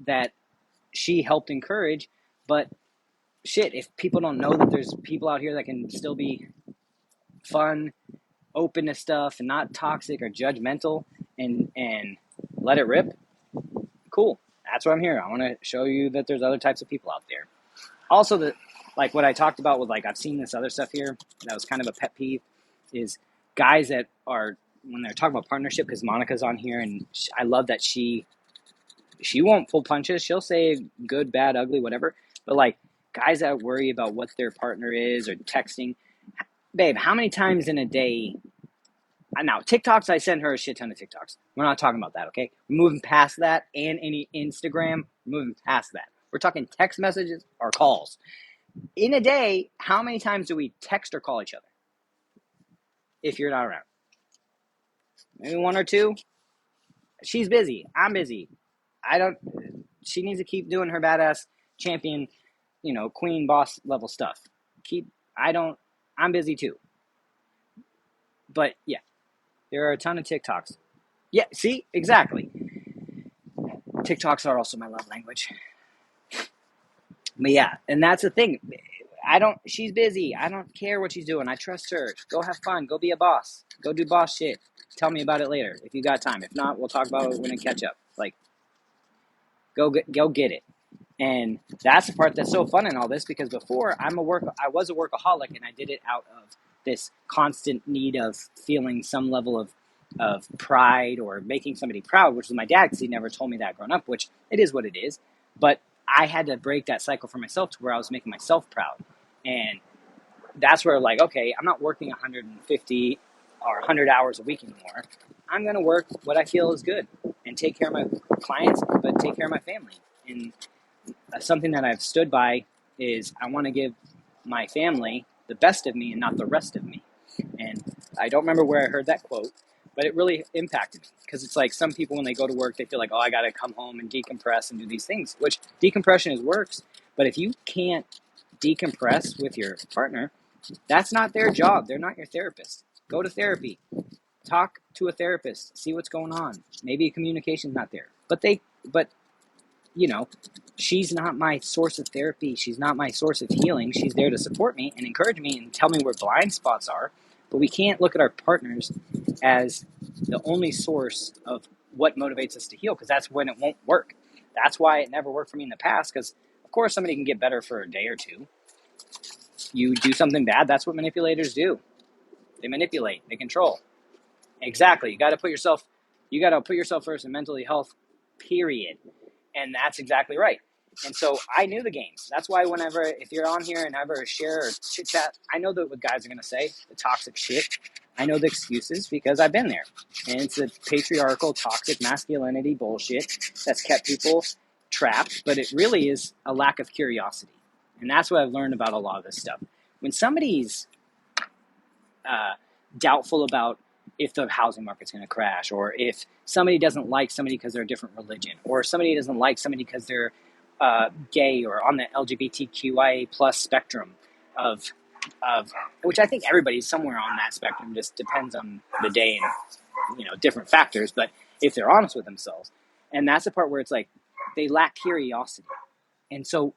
that she helped encourage. But shit, if people don't know that there's people out here that can still be fun, open to stuff, and not toxic or judgmental, and let it rip, cool. That's why I'm here. I want to show you that there's other types of people out there. Also, like what I talked about with, like, I've seen this other stuff here that was kind of a pet peeve, is guys that are, when they're talking about partnership, because Monica's on here, and I love that she won't pull punches. She'll say good, bad, ugly, whatever. But like guys that worry about what their partner is or texting, babe, how many times in a day? Now, TikToks, I send her a shit ton of TikToks. We're not talking about that, okay? We're moving past that, and any Instagram, we're moving past that. We're talking text messages or calls. In a day, how many times do we text or call each other if you're not around? Maybe one or two? She's busy. I'm busy. She needs to keep doing her badass champion, queen boss level stuff. I'm busy too. But yeah. There are a ton of TikToks. Yeah, see, exactly. TikToks are also my love language. But yeah, and that's the thing. She's busy. I don't care what she's doing. I trust her. Go have fun. Go be a boss. Go do boss shit. Tell me about it later if you got time. If not, we'll talk about it when we catch up. Like, go get it. And that's the part that's so fun in all this, because before I was a workaholic, and I did it out of this constant need of feeling some level of pride or making somebody proud, which was my dad, because he never told me that growing up, which it is what it is. But I had to break that cycle for myself to where I was making myself proud. And that's where, like, okay, I'm not working 150 or 100 hours a week anymore. I'm going to work what I feel is good and take care of my clients, but take care of my family. And something that I've stood by is I want to give my family the best of me and not the rest of me. And I don't remember where I heard that quote, but it really impacted me, because it's like some people, when they go to work, they feel like, oh, I got to come home and decompress and do these things, which decompression is works. But if you can't decompress with your partner, that's not their job. They're not your therapist. Go to therapy. Talk to a therapist. See what's going on. Maybe communication's not there. But you know, she's not my source of therapy. She's not my source of healing. She's there to support me and encourage me and tell me where blind spots are. But we can't look at our partners as the only source of what motivates us to heal, because that's when it won't work. That's why it never worked for me in the past, because, of course, somebody can get better for a day or two. You do something bad, that's what manipulators do. They manipulate, they control. Exactly. You got to put yourself first in mentally health, period. And that's exactly right. And so I knew the games. That's why whenever, if you're on here and ever share or chit chat, I know that what guys are going to say, the toxic shit. I know the excuses because I've been there. And it's a patriarchal, toxic masculinity bullshit that's kept people trapped. But it really is a lack of curiosity. And that's what I've learned about a lot of this stuff. When somebody's doubtful about if the housing market's going to crash, or if somebody doesn't like somebody because they're a different religion, or somebody doesn't like somebody because they're gay or on the LGBTQIA plus spectrum of which I think everybody's somewhere on that spectrum, just depends on the day and different factors. But if they're honest with themselves, and that's the part where it's like they lack curiosity. And so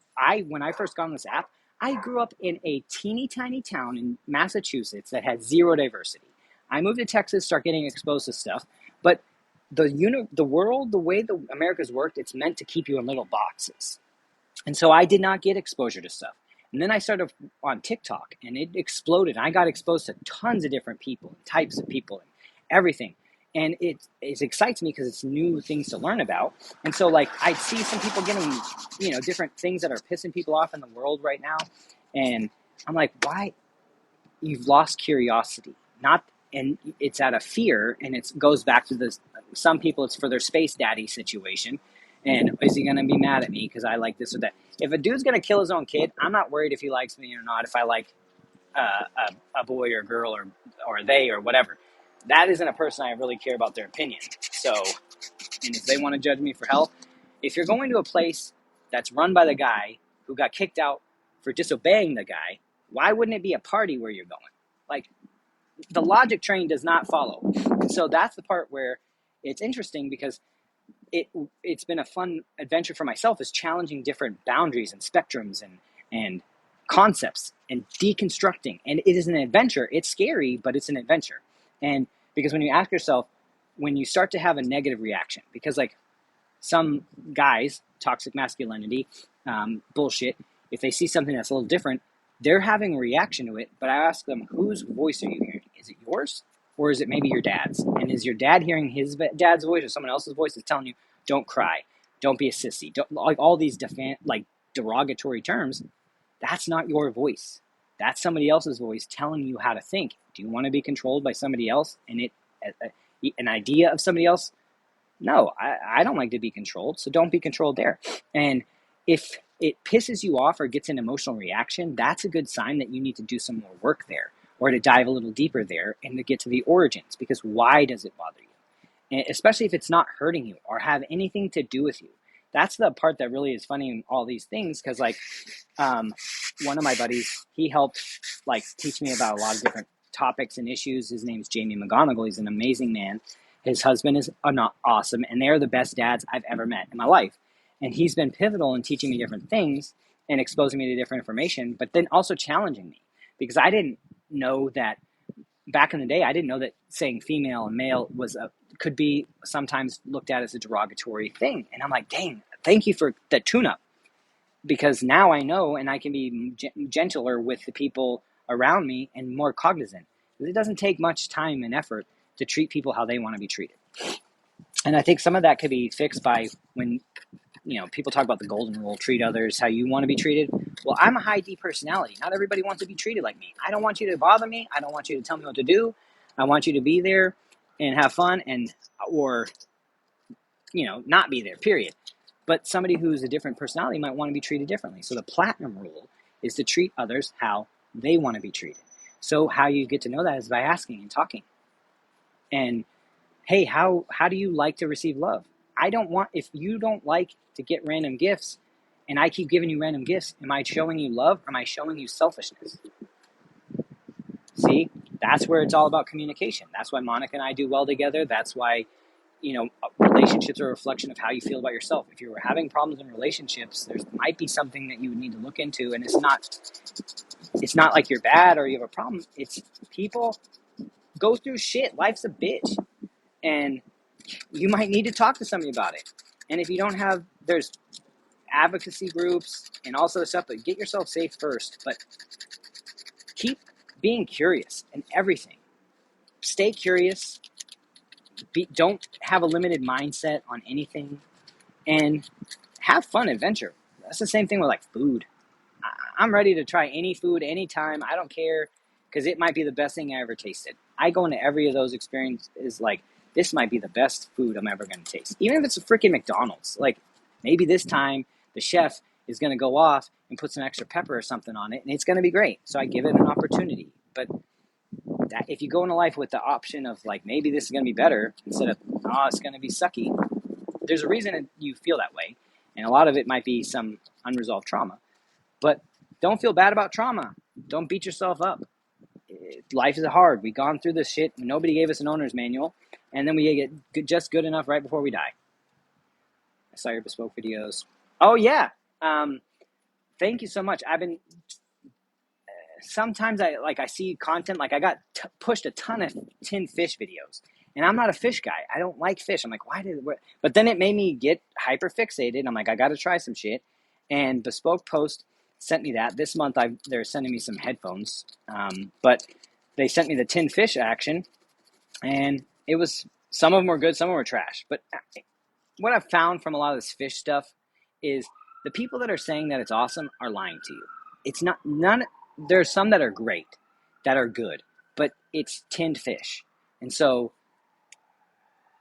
when I first got on this app, I grew up in a teeny tiny town in Massachusetts that had zero diversity. I moved to Texas, start getting exposed to stuff, but the world, the way the America's worked, it's meant to keep you in little boxes. And so I did not get exposure to stuff. And then I started on TikTok, and it exploded. I got exposed to tons of different people, types of people, and everything. And it excites me because it's new things to learn about. And so, like, I see some people getting, different things that are pissing people off in the world right now. And I'm like, why? You've lost curiosity. And it's out of fear, and it goes back to this. Some people, it's for their space daddy situation. And is he going to be mad at me because I like this or that? If a dude's going to kill his own kid, I'm not worried if he likes me or not, if I like a boy or girl or they or whatever. That isn't a person I really care about their opinion. So, and if they want to judge me for hell, if you're going to a place that's run by the guy who got kicked out for disobeying the guy, why wouldn't it be a party where you're going? Like, the logic train does not follow. And so that's the part where it's interesting, because it's been a fun adventure for myself, is challenging different boundaries and spectrums and concepts and deconstructing. And it is an adventure. It's scary, but it's an adventure. And because when you ask yourself, when you start to have a negative reaction, because like some guys, toxic masculinity, bullshit, if they see something that's a little different, they're having a reaction to it. But I ask them, whose voice are you hearing? Is it yours? Or is it maybe your dad's? And is your dad hearing his dad's voice, or someone else's voice that's telling you, don't cry, don't be a sissy, don't, like all these derogatory terms? That's not your voice. That's somebody else's voice telling you how to think. Do you want to be controlled by somebody else and an idea of somebody else? No, I don't like to be controlled, so don't be controlled there. And if it pisses you off or gets an emotional reaction, that's a good sign that you need to do some more work there, or to dive a little deeper there and to get to the origins, because why does it bother you? And especially if it's not hurting you or have anything to do with you. That's the part that really is funny in all these things, because one of my buddies, he helped teach me about a lot of different topics and issues. His name's Jamie McGonigal. He's an amazing man. His husband is awesome, and they are the best dads I've ever met in my life. And he's been pivotal in teaching me different things and exposing me to different information, but then also challenging me, because I didn't know that back in the day. I didn't know that saying female and male could be sometimes looked at as a derogatory thing. And I'm like, dang, thank you for the tune-up, because now I know, and I can be gentler with the people around me and more cognizant. It doesn't take much time and effort to treat people how they want to be treated. And I think some of that could be fixed by when, people talk about the golden rule, treat others how you want to be treated. Well, I'm a high D personality. Not everybody wants to be treated like me. I don't want you to bother me. I don't want you to tell me what to do. I want you to be there and have fun, or not be there, period. But somebody who's a different personality might want to be treated differently. So the platinum rule is to treat others how they want to be treated. So how you get to know that is by asking and talking. And hey, how do you like to receive love? If you don't like to get random gifts and I keep giving you random gifts, am I showing you love or am I showing you selfishness? See, that's where it's all about communication. That's why Monica and I do well together. That's why, relationships are a reflection of how you feel about yourself. If you're having problems in relationships, there might be something that you would need to look into. And it's not like you're bad or you have a problem. It's people go through shit. Life's a bitch. And you might need to talk to somebody about it. And if you don't have, there's advocacy groups and all sort of stuff, but get yourself safe first. But keep being curious in everything. Stay curious. Don't have a limited mindset on anything. And have fun, adventure. That's the same thing with like food. I'm ready to try any food anytime. I don't care, because it might be the best thing I ever tasted. I go into every of those experiences like, this might be the best food I'm ever going to taste. Even if it's a freaking McDonald's. Like, maybe this time the chef is going to go off and put some extra pepper or something on it, and it's going to be great. So I give it an opportunity. But if you go into life with the option of like, maybe this is going to be better, instead of, oh, it's going to be sucky, there's a reason you feel that way. And a lot of it might be some unresolved trauma. But don't feel bad about trauma. Don't beat yourself up. Life is hard. We've gone through this shit. Nobody gave us an owner's manual. And then we get just good enough right before we die. I saw your bespoke videos. Oh, yeah. Thank you so much. Sometimes I see content, like I got pushed a ton of tin fish videos. And I'm not a fish guy. I don't like fish. I'm like, but then it made me get hyper fixated. I'm like, I got to try some shit. And Bespoke Post sent me that. This month they're sending me some headphones. But they sent me the tin fish action. And some of them were good, some of them were trash. But what I've found from a lot of this fish stuff is the people that are saying that it's awesome are lying to you. It's not, there's some that are great, that are good, but it's tinned fish. And so,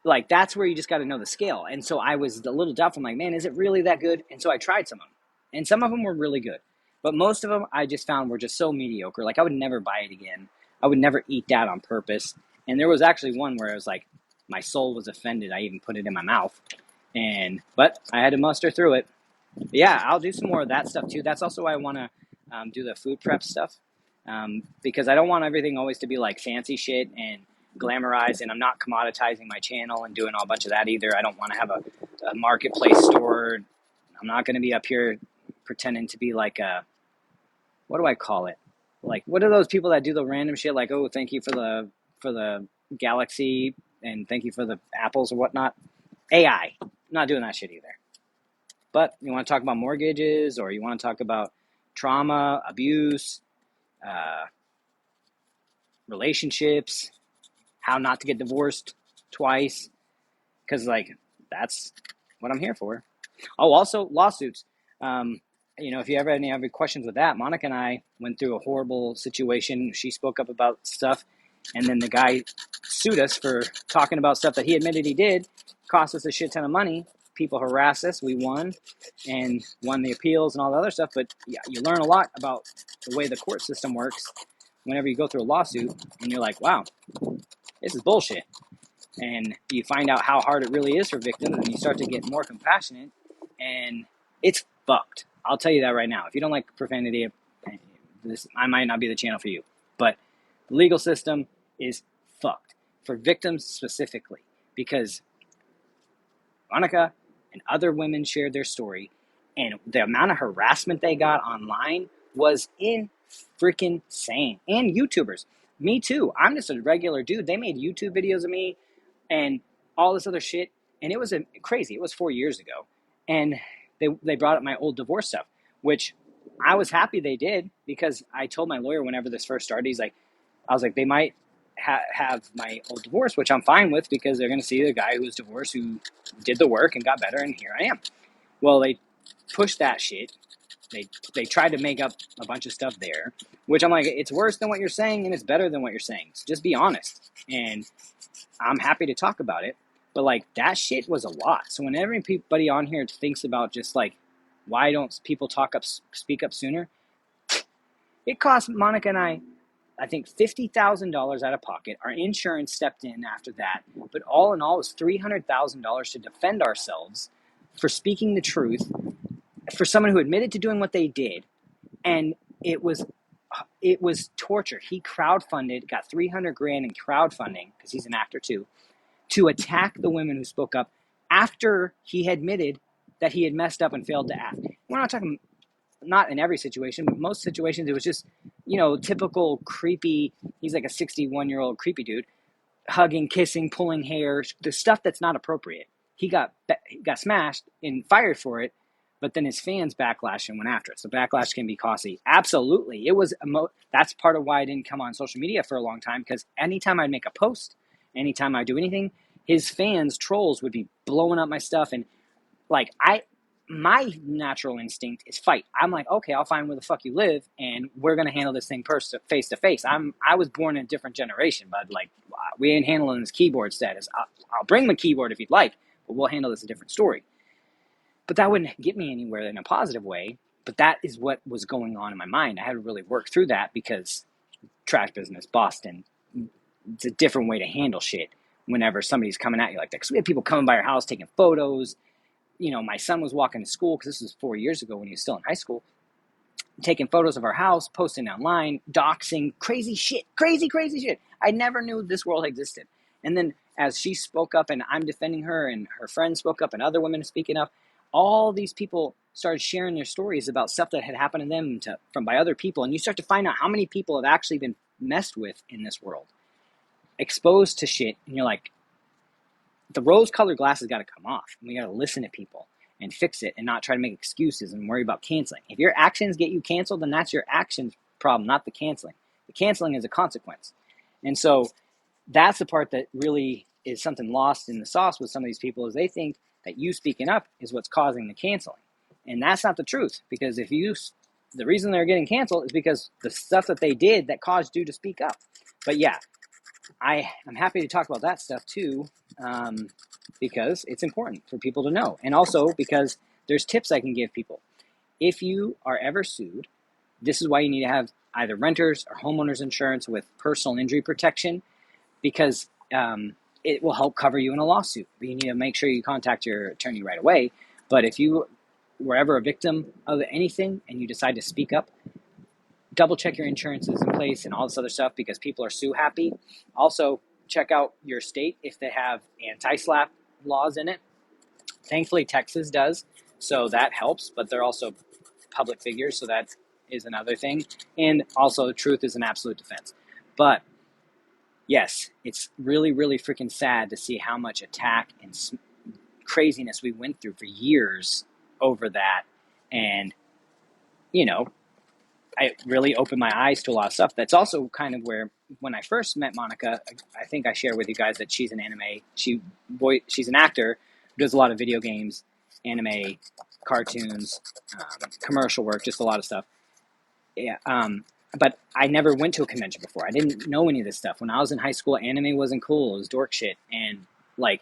like, that's where you just got to know the scale. And so I was a little doubtful. I'm like, man, is it really that good? And so I tried some of them. And some of them were really good. But most of them I just found were just so mediocre. Like, I would never buy it again. I would never eat that on purpose. And there was actually one where I was like, my soul was offended. I even put it in my mouth. But I had to muster through it. But yeah, I'll do some more of that stuff too. That's also why I want to do the food prep stuff. Because I don't want everything always to be like fancy shit and glamorized. And I'm not commoditizing my channel and doing all a bunch of that either. I don't want to have a marketplace store. I'm not going to be up here pretending to be like what do I call it? Like, what are those people that do the random shit? Like, oh, thank you for the Galaxy and thank you for the apples or whatnot. AI. I'm not doing that shit either. But you want to talk about mortgages, or you want to talk about trauma, abuse, relationships, how not to get divorced twice, because like that's what I'm here for. Oh, also lawsuits. If you ever have any other questions with that, Monica and I went through a horrible situation. She spoke up about stuff, and then the guy sued us for talking about stuff that he admitted he did, cost us a shit ton of money. People harassed us. We won and won the appeals and all the other stuff. But yeah, you learn a lot about the way the court system works whenever you go through a lawsuit, and you're like, wow, this is bullshit. And you find out how hard it really is for victims, and you start to get more compassionate, and it's fucked. I'll tell you that right now. If you don't like profanity, I might not be the channel for you. But The legal system is fucked for victims specifically because Monica and other women shared their story, and the amount of harassment they got online was in freaking insane. And YouTubers, me too. I'm just a regular dude. They made YouTube videos of me and all this other shit, and it was crazy. It was 4 years ago, and they brought up my old divorce stuff, which I was happy they did because I told my lawyer whenever this first started, I was like, they might have my old divorce, which I'm fine with because they're going to see the guy who was divorced who did the work and got better, and here I am. Well, they pushed that shit. They tried to make up a bunch of stuff there, which I'm like, it's worse than what you're saying and it's better than what you're saying. So just be honest. And I'm happy to talk about it. But like that shit was a lot. So when everybody on here thinks about just like, why don't people speak up sooner? It cost Monica and I think $50,000 out of pocket. Our insurance stepped in after that. But all in all, it was $300,000 to defend ourselves for speaking the truth for someone who admitted to doing what they did. And it was torture. He crowdfunded, got 300 grand in crowdfunding, because he's an actor too, to attack the women who spoke up after he admitted that he had messed up and failed to act. We're not talking, not in every situation, but most situations it was just, typical creepy, he's like a 61-year-old creepy dude, hugging, kissing, pulling hair, the stuff that's not appropriate. He got smashed and fired for it, but then his fans backlashed and went after it. So backlash can be costly. Absolutely. It was that's part of why I didn't come on social media for a long time, because anytime I'd make a post, anytime I do anything, his fans, trolls, would be blowing up my stuff. And like my natural instinct is fight. I'm like, okay, I'll find where the fuck you live, and we're gonna handle this thing face to face. I was born in a different generation, but like we ain't handling this keyboard status. I'll bring my keyboard if you'd like, but we'll handle this a different story. But that wouldn't get me anywhere in a positive way. But that is what was going on in my mind. I had to really work through that because trash business, Boston, it's a different way to handle shit whenever somebody's coming at you like that. Because we had people coming by our house taking photos. My son was walking to school, because this was 4 years ago when he was still in high school, taking photos of our house, posting online, doxing, crazy shit. I never knew this world existed. And then as she spoke up and I'm defending her and her friends spoke up and other women speaking up, all these people started sharing their stories about stuff that had happened to them from by other people. And you start to find out how many people have actually been messed with in this world, exposed to shit. And you're like, the rose-colored glasses got to come off. And we got to listen to people and fix it and not try to make excuses and worry about canceling. If your actions get you canceled, then that's your actions problem, not the canceling. The canceling is a consequence. And so that's the part that really is something lost in the sauce with some of these people, is they think that you speaking up is what's causing the canceling. And that's not the truth, because the reason they're getting canceled is because the stuff that they did that caused you to speak up. But yeah, I'm happy to talk about that stuff too, because it's important for people to know. And also because there's tips I can give people. If you are ever sued, this is why you need to have either renters or homeowners insurance with personal injury protection, because it will help cover you in a lawsuit. But you need to make sure you contact your attorney right away. But if you were ever a victim of anything and you decide to speak up, double check your insurance is in place and all this other stuff, because people are sue happy. Also, check out your state if they have anti-slap laws in it. Thankfully, Texas does, so that helps, but they're also public figures, so that is another thing. And also, truth is an absolute defense. But yes, it's really, really freaking sad to see how much attack and craziness we went through for years over that. And, it really opened my eyes to a lot of stuff. That's also kind of where, when I first met Monica, I think I shared with you guys that she's an anime. She's an actor who does a lot of video games, anime, cartoons, commercial work, just a lot of stuff. Yeah. But I never went to a convention before. I didn't know any of this stuff. When I was in high school, anime wasn't cool. It was dork shit. And like,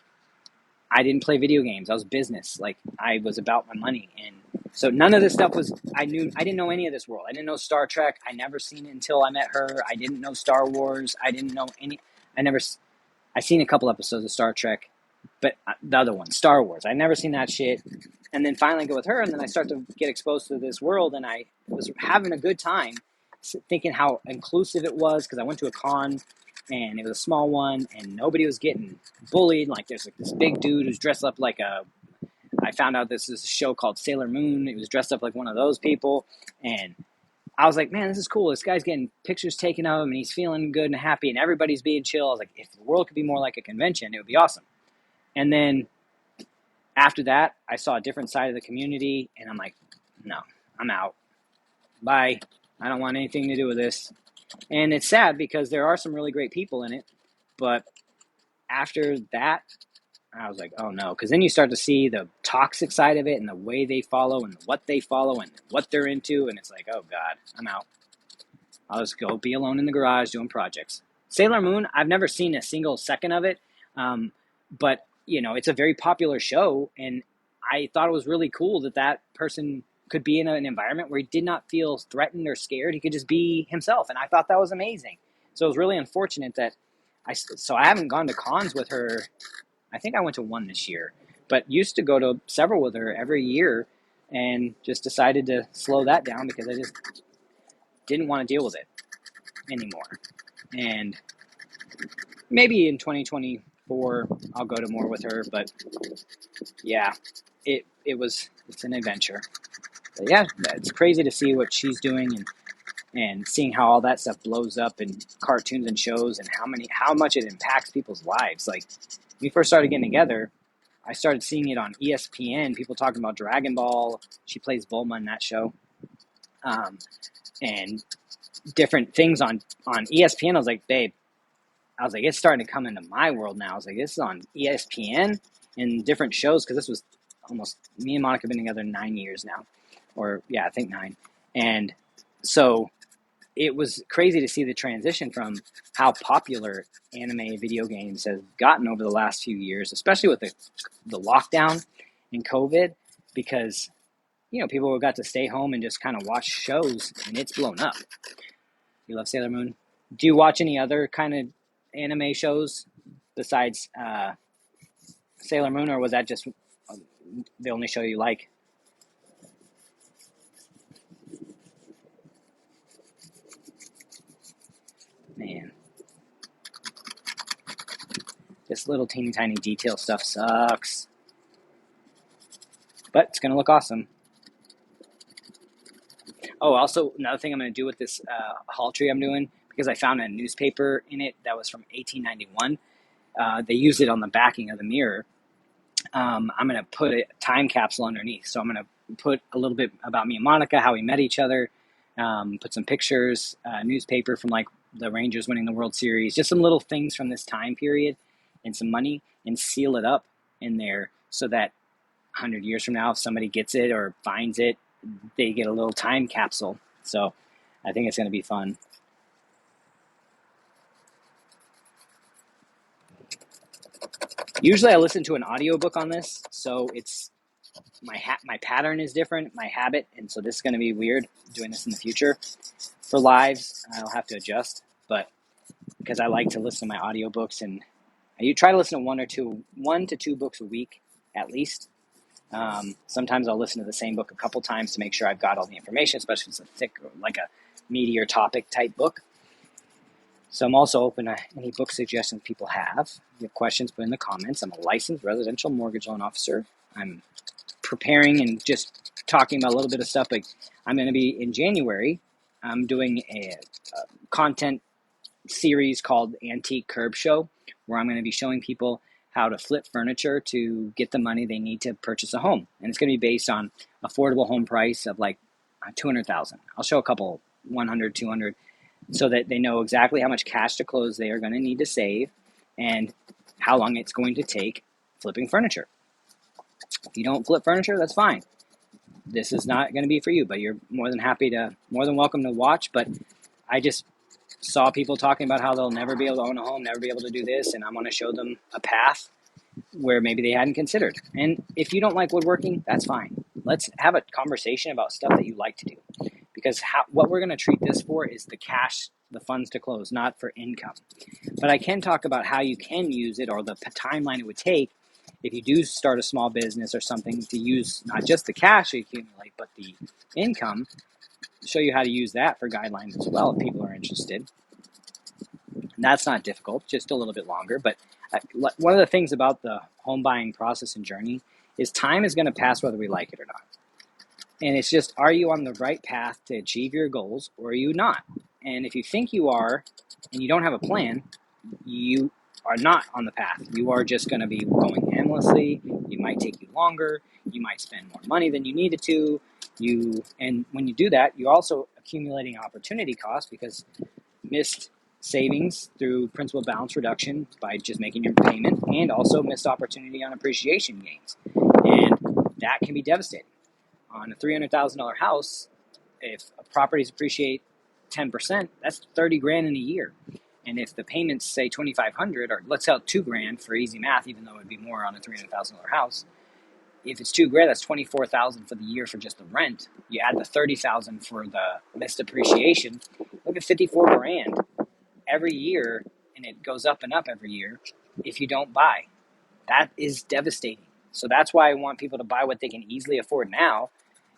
I didn't play video games. I was business. Like, I was about my money. And so none of this stuff I didn't know any of this world. I didn't know Star Trek. I never seen it until I met her. I didn't know Star Wars. I didn't know I seen a couple episodes of Star Trek, but the other one, Star Wars, I never seen that shit. And then finally go with her, and then I start to get exposed to this world, and I was having a good time. thinking how inclusive it was, because I went to a con and it was a small one and nobody was getting bullied. Like there's like this big dude who's dressed up like a, I found out this is a show called Sailor Moon. He was dressed up like one of those people. And I was like, man, this is cool. This guy's getting pictures taken of him and he's feeling good and happy and everybody's being chill. I was like, if the world could be more like a convention, it would be awesome. And then after that, I saw a different side of the community and I'm like, no, I'm out. Bye. I don't want anything to do with this. And it's sad because there are some really great people in it. But after that, I was like, oh no. Because then you start to see the toxic side of it and the way they follow and what they follow and what they're into. And it's like, oh God, I'm out. I'll just go be alone in the garage doing projects. Sailor Moon, I've never seen a single second of it. But, you know, it's a very popular show. And I thought it was really cool that that person could be in an environment where he did not feel threatened or scared. He could just be himself. And I thought that was amazing. So it was really unfortunate that I haven't gone to cons with her. I think I went to one this year, but used to go to several with her every year and just decided to slow that down because I just didn't want to deal with it anymore. And maybe in 2024, I'll go to more with her, but yeah, it's an adventure. But yeah, it's crazy to see what she's doing and seeing how all that stuff blows up in cartoons and shows and how much it impacts people's lives. Like when we first started getting together, I started seeing it on ESPN, people talking about Dragon Ball. She plays Bulma in that show. And different things on ESPN. I was like, babe, it's starting to come into my world now. I was like, this is on ESPN and different shows, because this was almost, me and Monica have been together 9 years now. Or, yeah, I think 9. And so it was crazy to see the transition from how popular anime video games have gotten over the last few years, especially with the lockdown and COVID, because, you know, people got to stay home and just kind of watch shows, and it's blown up. You love Sailor Moon? Do you watch any other kind of anime shows besides Sailor Moon, or was that just the only show you like? Man, this little teeny tiny detail stuff sucks, but it's gonna look awesome. Oh, also another thing I'm gonna do with this hall tree I'm doing, because I found a newspaper in it that was from 1891. They used it on the backing of the mirror. I'm going to put a time capsule underneath. So I'm going to put a little bit about me and Monica, how we met each other, put some pictures, newspaper from like the Rangers winning the World Series, just some little things from this time period and some money, and seal it up in there so that 100 years from now, if somebody gets it or finds it, they get a little time capsule. So I think it's going to be fun. Usually I listen to an audiobook on this, so it's my pattern is different, my habit, and so this is going to be weird doing this in the future. For lives, I'll have to adjust, but because I like to listen to my audiobooks, and I try to listen to one to two books a week at least. Sometimes I'll listen to the same book a couple times to make sure I've got all the information, especially if it's a thick, like a meatier topic type book. So I'm also open to any book suggestions people have. If you have questions, put in the comments. I'm a licensed residential mortgage loan officer. I'm preparing and just talking about a little bit of stuff. Like I'm going to be in January. I'm doing a content series called Antique Curb Show, where I'm going to be showing people how to flip furniture to get the money they need to purchase a home. And it's going to be based on affordable home price of like $200,000. I'll show a couple 100, 200, so that they know exactly how much cash to close they are going to need to save and how long it's going to take flipping furniture. If you don't flip furniture, that's fine. This is not going to be for you, but you're more than welcome to watch. But I just saw people talking about how they'll never be able to own a home, never be able to do this, and I'm going to show them a path where maybe they hadn't considered. And if you don't like woodworking, that's fine. Let's have a conversation about stuff that you like to do. Because what we're going to treat this for is the cash, the funds to close, not for income. But I can talk about how you can use it, or the timeline it would take if you do start a small business or something, to use not just the cash you accumulate, but the income show you how to use that for guidelines as well if people are interested. And that's not difficult, just a little bit longer. But one of the things about the home buying process and journey is time is going to pass whether we like it or not. And it's just, are you on the right path to achieve your goals or are you not? And if you think you are and you don't have a plan, you are not on the path. You are just going to be going endlessly. It might take you longer. You might spend more money than you needed to. And when you do that, you're also accumulating opportunity costs because missed savings through principal balance reduction by just making your payment, and also missed opportunity on appreciation gains. And that can be devastating. On a $300,000 house, if properties appreciate 10%, that's 30 grand in a year. And if the payments say 2,500, or let's say $2,000 for easy math, even though it would be more on a $300,000 house, if it's $2,000, that's 24,000 for the year for just the rent. You add the 30,000 for the missed appreciation. Look at 54 grand every year, and it goes up and up every year if you don't buy. That is devastating. So that's why I want people to buy what they can easily afford now.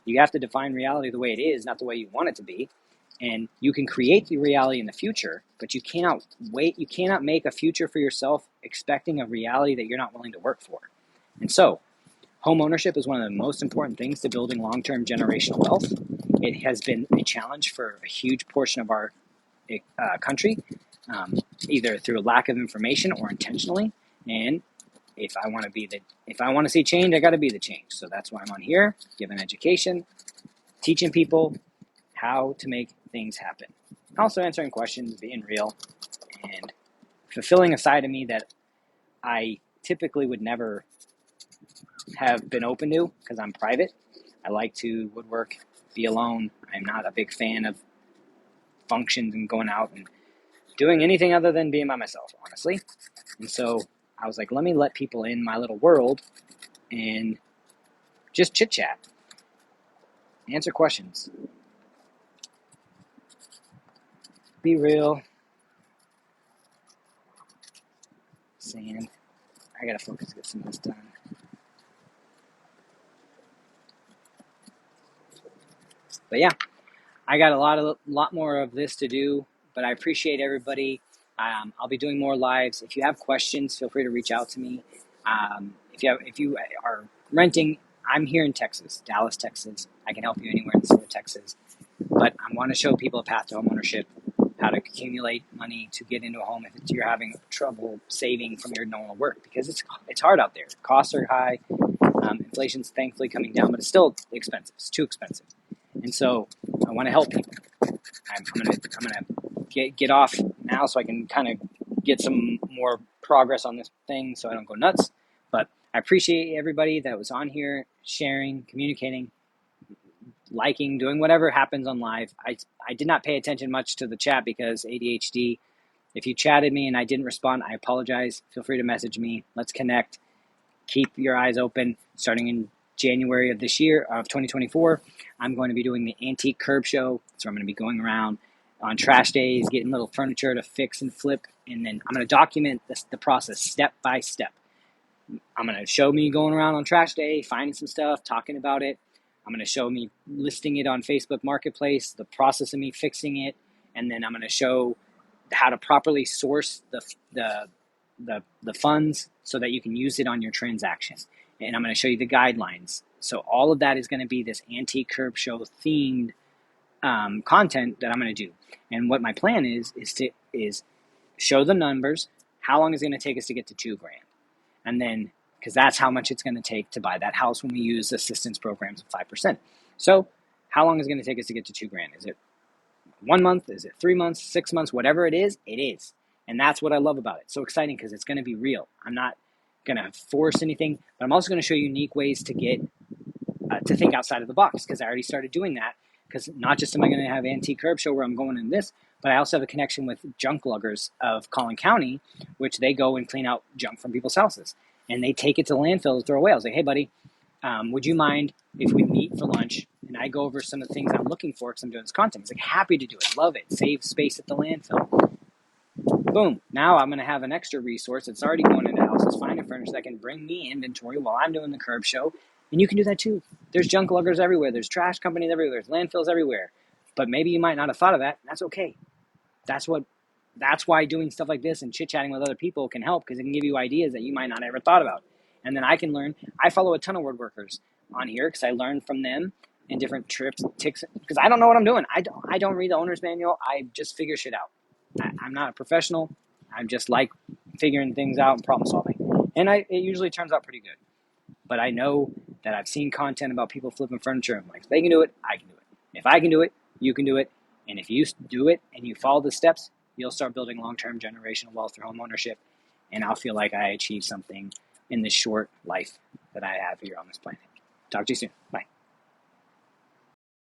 You have to define reality the way it is, not the way you want it to be. And you can create the reality in the future, but you cannot wait. You cannot make a future for yourself expecting a reality that you're not willing to work for. And so home ownership is one of the most important things to building long-term generational wealth. It has been a challenge for a huge portion of our country, either through a lack of information or intentionally. And if I want to see change, I got to be the change. So that's why I'm on here, giving education, teaching people how to make things happen. Also answering questions, being real, and fulfilling a side of me that I typically would never have been open to because I'm private. I like to woodwork, be alone. I'm not a big fan of functions and going out and doing anything other than being by myself, honestly. And so I was like, let me let people in my little world and just chit chat, answer questions, be real. Sand. I gotta focus, get some of this done. But yeah, I got a lot more of this to do, but I appreciate everybody. I'll be doing more lives. If you have questions, feel free to reach out to me. If you are renting, I'm here in Texas, Dallas, Texas. I can help you anywhere in the state of Texas. But I want to show people a path to home ownership, how to accumulate money to get into a home if you're having trouble saving from your normal work, because it's hard out there. Costs are high. Inflation's thankfully coming down, but it's still expensive. It's too expensive. And so I want to help people. I'm gonna get off now so I can kind of get some more progress on this thing so I don't go nuts. But I appreciate everybody that was on here sharing, communicating, liking, doing whatever happens on live. I did not pay attention much to the chat because ADHD. If you chatted me and I didn't respond, I apologize. Feel free to message me. Let's connect. Keep your eyes open. Starting in January of this year, of 2024, I'm going to be doing the Antique Curb Show. So I'm going to be going around on trash days, getting little furniture to fix and flip. And then I'm going to document the process step by step. I'm going to show me going around on trash day, finding some stuff, talking about it. I'm going to show me listing it on Facebook Marketplace, the process of me fixing it. And then I'm going to show how to properly source the funds so that you can use it on your transaction. And I'm going to show you the guidelines. So all of that is going to be this Antique Curb Show themed content that I'm going to do. And what my plan is show the numbers, how long is it going to take us to get to $2,000. And then, because that's how much it's going to take to buy that house when we use assistance programs of 5%. So how long is it going to take us to get to $2,000? Is it 1 month? Is it 3 months, 6 months? Whatever it is, it is. And that's what I love about it. It's so exciting because it's going to be real. I'm not going to force anything, but I'm also going to show you unique ways to get to think outside of the box, because I already started doing that. Because not just am I going to have Antique Curb Show where I'm going in this, but I also have a connection with junk luggers of Collin County, which they go and clean out junk from people's houses. And they take it to the landfill to throw away. I was like, hey, buddy, would you mind if we meet for lunch and I go over some of the things I'm looking for because I'm doing this content? He's like, happy to do it. Love it. Save space at the landfill. Boom. Now I'm going to have an extra resource that's already going into houses, finding furniture that can bring me inventory while I'm doing the curb show. And you can do that too. There's junk luggers everywhere. There's trash companies everywhere. There's landfills everywhere. But maybe you might not have thought of that. That's okay. That's what that's why doing stuff like this and chit chatting with other people can help, because it can give you ideas that you might not have ever thought about. And then I can learn. I follow a ton of woodworkers on here because I learn from them and different trips, ticks, because I don't know what I'm doing. I don't read the owner's manual. I just figure shit out. I'm not a professional. I'm just like figuring things out and problem solving. And it usually turns out pretty good. But I know that I've seen content about people flipping furniture, and I'm like, if they can do it, I can do it. If I can do it, you can do it. And if you do it and you follow the steps, you'll start building long-term generational wealth through home ownership. And I'll feel like I achieved something in this short life that I have here on this planet. Talk to you soon. Bye.